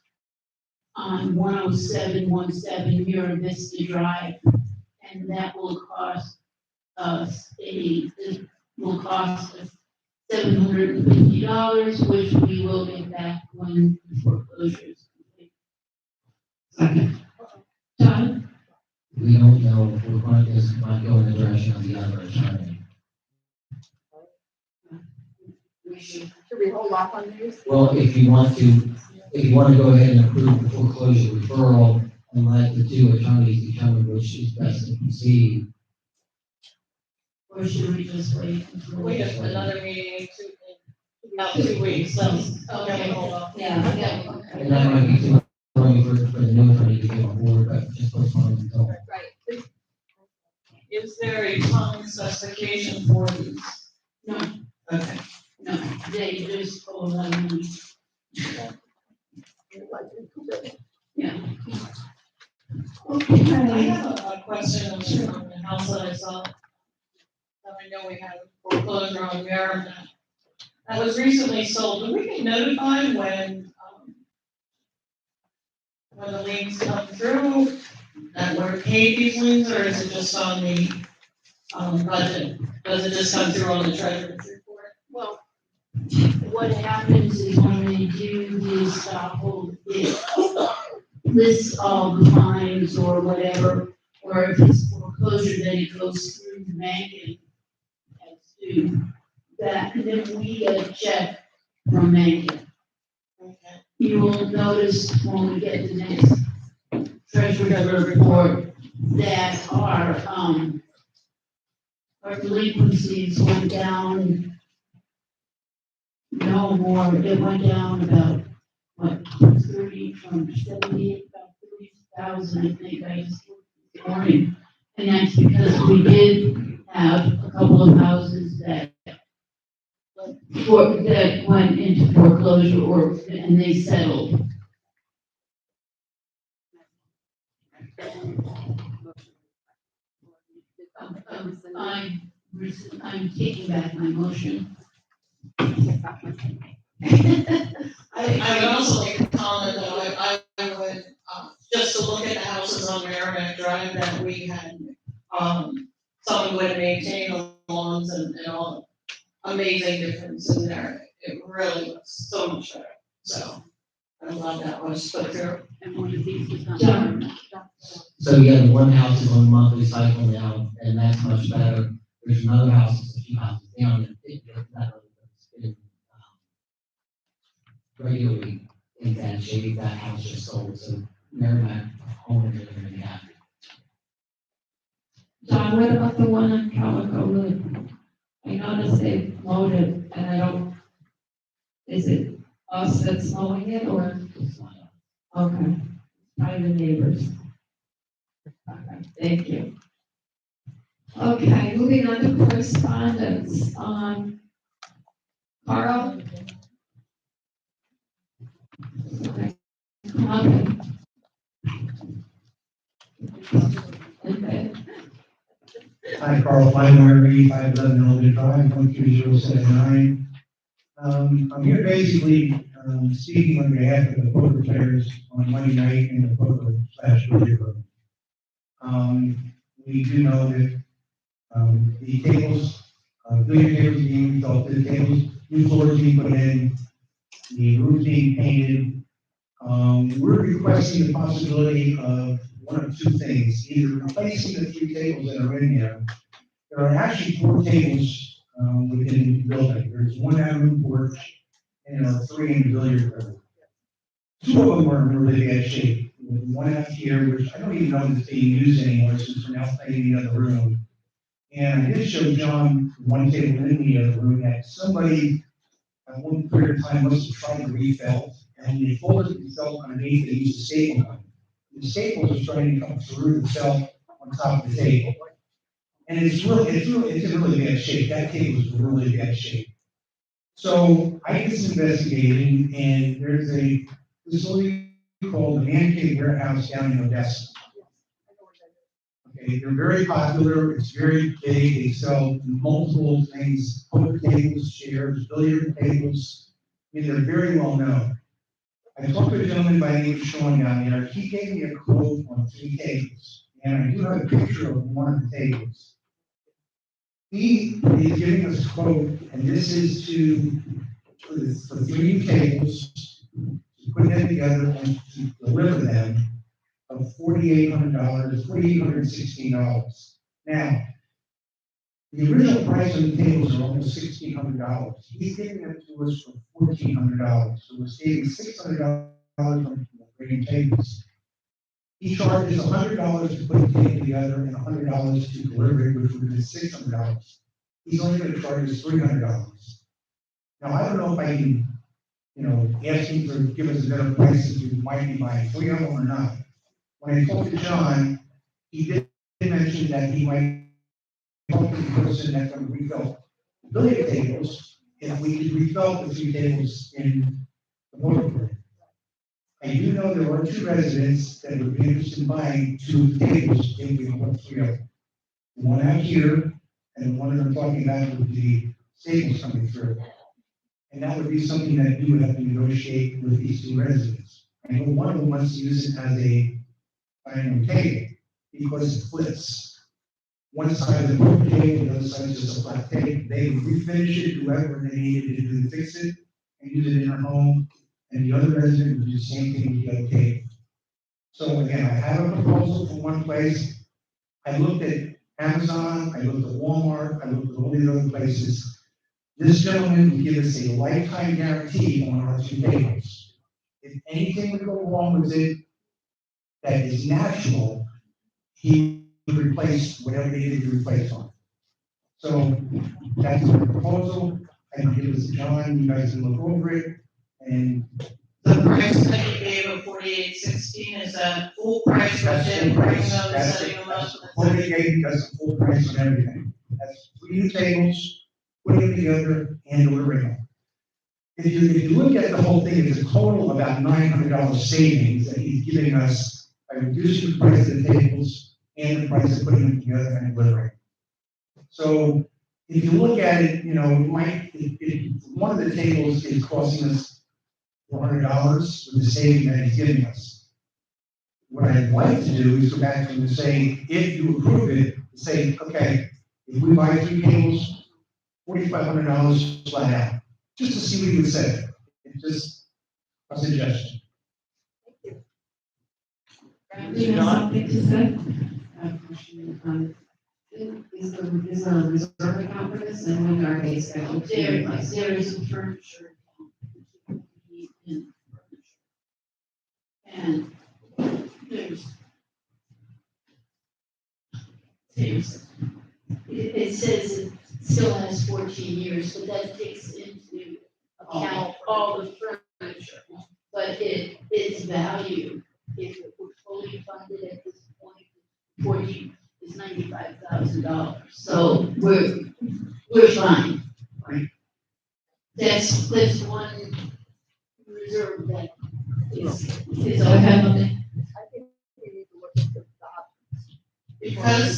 on 10717 Mira Vista Drive. And that will cost us $750, which we will get back when the foreclosure is complete. second. John? We don't know if we're going to, this might go in the direction of the other attorney. Should we hold off on these? Well, if you want to go ahead and approve the foreclosure referral and let the two attorneys determine which is best to proceed. Or should we just wait? We have another meeting in about 2 weeks, so. Okay. Hold on. Yeah. And that might be too early for the new attorney to get on board, but just postpone it until. Right. Is there a time specification for these? No, Okay. no, they just hold on. Yeah. I have a question on the house that I saw. That I know we have foreclosure on Merrimack. That was recently sold. Do we get notified when the liens come through, that we're paid these liens, or is it just on the, budget? Does it just come through on the treasurer's report? Well, what happens is when they do the stop hold, it lists all the fines or whatever, or if it's foreclosure, then it goes through the bank and has to that, and then we get a check from Macon. Okay. You will notice when we get the next treasurer report that our delinquencies went down no more, it went down about, what, 30, from 78, about 30,000, I think, I just looked this morning. And that's because we did have a couple of houses that went into foreclosure and they settled. I'm taking back my motion. I would also like to comment that I would, just to look at the houses on Merrimack Drive that we had, someone would maintain the lawns and all, amazing difference in there. It really was so much better, so I'm glad that was put through. And one of these is not. John. So yeah, the one house is on a monthly cycle now, and that's much better. There's another house, that's a few houses down, that it's been, regularly in bad shape, that house just sold, so Merrimack homeowners are gonna be happy. John, what about the one on Calico Road? I noticed they mowed it, and I don't, is it us that's mowing it, or, It's not okay, probably the neighbors? Okay, thank you. Okay, moving on to correspondence, Carl? Okay, come up and. Hi, Carl Feinberg, 8511 Elgin Drive, 13079. I'm here basically, speaking on behalf of the poker players on Monday night in the poker / billiard room. We do know that, the tables, billiard tables being rebuilt, the tables, new floors being put in, the roof being painted. We're requesting the possibility of one of two things, either replacing the 3 tables that are in there. There are actually 4 tables, within the building. There's 1 out on the porch, and there are 3 in the billiard room. 2 of them are in really bad shape. 1 out here, which I don't even know if it's being used anymore, since we're now playing in the other room. And I did show John 1 table in the other room that somebody at one period of time must have tried to refelt, and when they folded the felt underneath, they used a staple gun. The staple was trying to come through the felt on top of the table. And it's in really bad shape. That table is in really bad shape. So I did some investigating, and there's a facility called the Man Cave Warehouse down in Odessa. Okay, they're very popular, it's very big, they sell multiple things, poker tables, chairs, billiard tables. I mean, they're very well known. I talked to a gentleman by the name of Sean down there, he gave me a quote on 3 tables, and I do have a picture of one of the tables. He is giving us a quote, and this is for 3 tables, to put them together and to deliver them, of $4,800, $4,816. Now, the original price of the tables are almost $1,600. He's giving them to us for $1,400, so we're saving $600 from bringing tables. He charges $100 to put the table together and $100 to deliver it, which would be $600. He's only going to charge us $300. Now, I don't know if I can, ask him to give us a better price if we might be buying 3 of them or not. When I talked to John, he did mention that he might talk to the person that's going to refill billiard tables, if we could refill the 3 tables in the motor pool. I do know there are 2 residents that would be interested in buying 2 tables if we want 3 of them. One out here, and one that I'm talking about would be Staples coming through. And that would be something that we would have to negotiate with these 2 residents. I know one of them wants to use it as a dining room table, because it flips. One side is a poker table, the other side is just a flat table. They would refinish it, whoever they needed to do to fix it, and use it in their home, and the other resident would do the same thing with the other table. So again, I have a proposal for one place. I looked at Amazon, I looked at Walmart, I looked at all these other places. This gentleman would give us a lifetime guarantee on our 2 tables. If anything would go wrong with it that is natural, he would replace whatever needed to be replaced on. So that's the proposal. I can give this to John, you guys can look over it, and The price that you gave of $4,816, is that full price, that's with the the price. breakdown, That's setting them up? what they gave you, that's the full price on everything. That's 3 new tables, putting them together and delivering them. If you look at the whole thing, it's a total of about $900 savings that he's giving us by reducing the price of the tables and the price of putting them together and delivering. So if you look at it, if one of the tables is costing us $400 with the saving that he's giving us. What I'd like to do is go back to him and say, if you approve it, say, okay, if we buy 3 tables, $4,500 flat out, just to see what he would say. It's just a suggestion. You have something to say? I have a question. Is there a reserve account for this, and when are they scheduled to be There replaced? is a furniture account. In furniture. And it says it still has 14 years, but that takes into account all the furniture. But its value, if it were fully funded at this point, 14 is $95,000. So we're fine. Right. That's one reserve that is Go ahead, okay. Lynn. I think we need to look at the options. Because,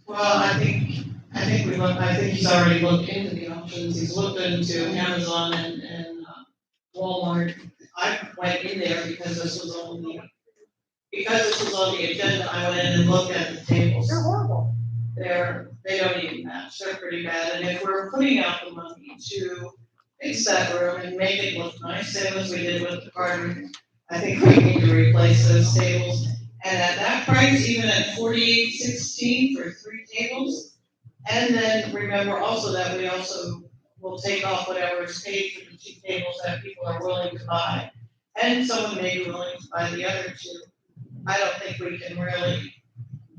well, I think he's already looked into the options, he's looked into Amazon and Walmart. I went in there because this was on the agenda, I went in and looked at the tables. They're horrible. They don't even match, they're pretty bad, and if we're putting out the money to fix that room and make it look nice, same as we did with the garden, I think we need to replace those tables. And at that price, even at $48.16 for 3 tables, and then remember also that we also will take off whatever is paid for the 2 tables that people are willing to buy. And someone may be willing to buy the other 2. I don't think we can really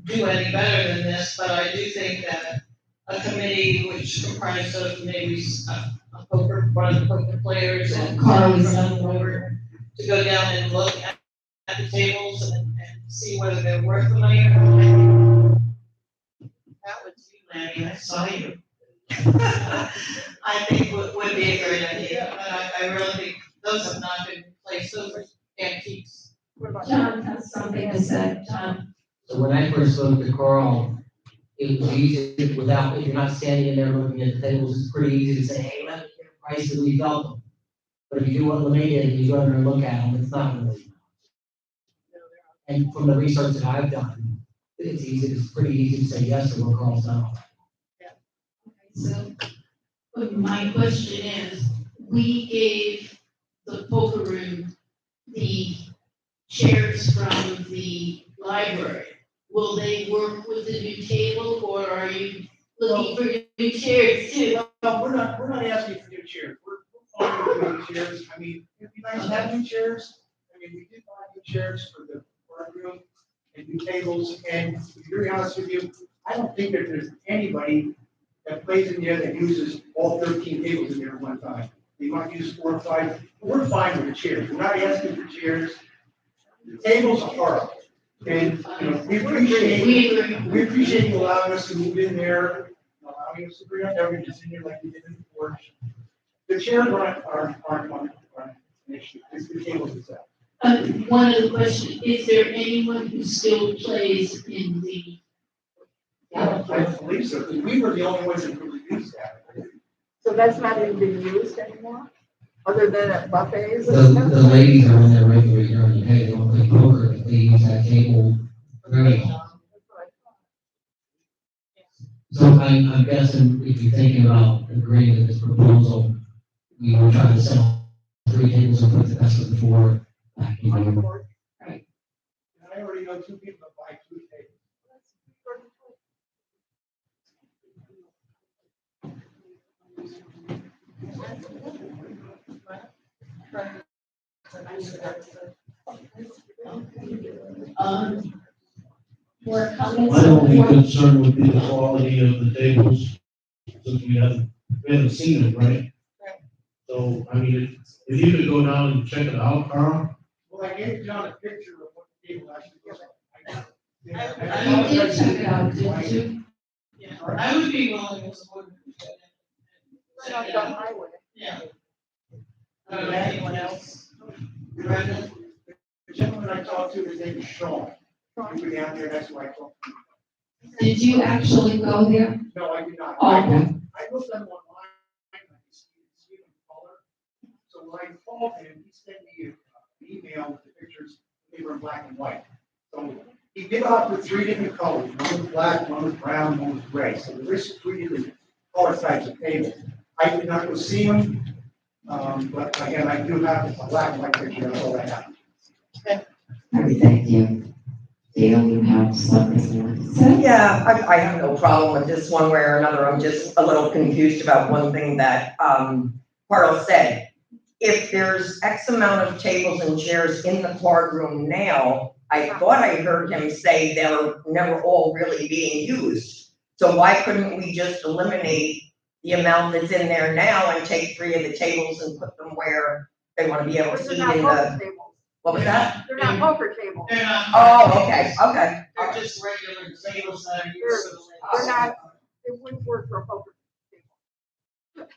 do any better than this, but I do think that a committee which comprised of maybe one of the poker players and Carly from over to go down and look at the tables and see whether they're worth the money or not. That was you, Lanny, I saw you. I think would be a great idea, but I really think those have not been replaced, those are antiques. John has something to say, John. So when I first spoke to Carl, it was easy if you're not standing in there looking at the tables, it's pretty easy to say, hey, let me get a price that we felt them. But if you do what Lemay did, and you go over and look at them, it's not really. And from the research that I've done, it's pretty easy to say yes to what Carl's done. So, but my question is, we gave the poker room the chairs from the library. Will they work with the new table, or are you looking for new chairs too? No, we're not asking for new chairs, we're fine with new chairs, I mean, it'd be nice to have new chairs, I mean, we did buy new chairs for the boardroom and new tables, and to be very honest with you, I don't think that there's anybody that plays in there that uses all 13 tables in there at one time. They might use 4 or 5, we're fine with the chairs, we're not asking for chairs. The tables are horrible, and, you know, we appreciate you allowing us to move in there, allowing us to bring our beverages in there like we did in the porch. The chairs aren't an issue, it's the tables itself. One other question, is there anyone who still plays in the? I believe so, because we were the only ones that really used that. So that's not even being used anymore, other than at buffets The and stuff? ladies are in there regularly during the day, they don't play poker, but they use that table very often. So I'm guessing if you're thinking about agreeing with this proposal, we will try to sell 3 tables and put the best of the 4 back in the room. And I already know 2 people that buy 2 tables. More comments? My only concern would be the quality of the tables, since we haven't seen them, right? So, I mean, if you could go down and check it out, Carl. Well, I gave John a picture of what the table actually looks like. You did check it out, didn't you? Yeah, I would be willing as a board member to go We're not in. done my way. Yeah. I don't know, anyone else? Brenda? The gentleman I talked to, his name is Sean. He was down there, that's who I talked to. Did you actually go there? No, I did not. Oh, okay. I looked them online, I could see them in color. So when I called him, he sent me an email with the pictures, they were in black and white. So he did offer 3 different colors, one was black, one was brown, one was gray. So there is 3 different color types of tables. I did not go see them. But again, I do have a black and white picture, that's all I have. Thank you. Dale, you have something you want to say? Yeah, I have no problem with this one way or another. I'm just a little confused about one thing that, Carl said. If there's X amount of tables and chairs in the card room now, I thought I heard him say they're never all really being used. So why couldn't we just eliminate the amount that's in there now and take 3 of the tables and put them where they want to be able to They're eat not in poker the, tables. what was that? They're not poker tables. They're not. Oh, okay, okay. They're just regular tables that are used for the. They're not, it wouldn't work for a poker table.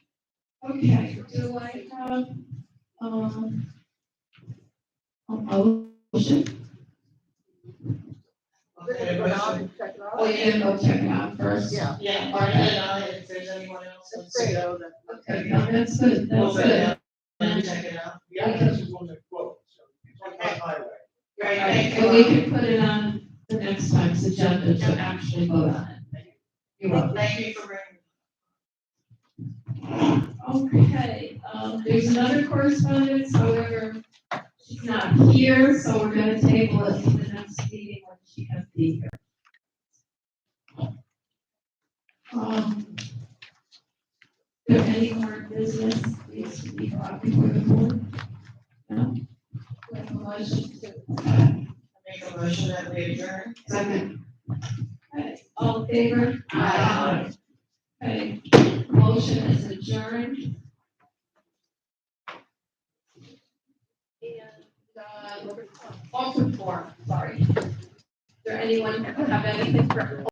Okay, do I have, a motion? Okay, Go down and check it out. Oh, yeah, go check it out first. Yeah. Yeah, Martha and I, if there's anyone else that's to go, then Okay, no, that's good, we'll that's go good. down and check it out. The address is on the quote, so it's on the highway. Great, Right, thank and we you. can put it on the next time's agenda to actually vote on it. You're welcome. Thank you for bringing. Okay, there's another correspondence, however, she's not here, so we're gonna table it to the next meeting when she can be here. Is there any more business needs to be brought before the board? No? We have a motion to, Make a motion that we adjourn. second. Okay, all in favor? Aye. Okay, motion is adjourned. And, altar form, sorry. Does there anyone have anything for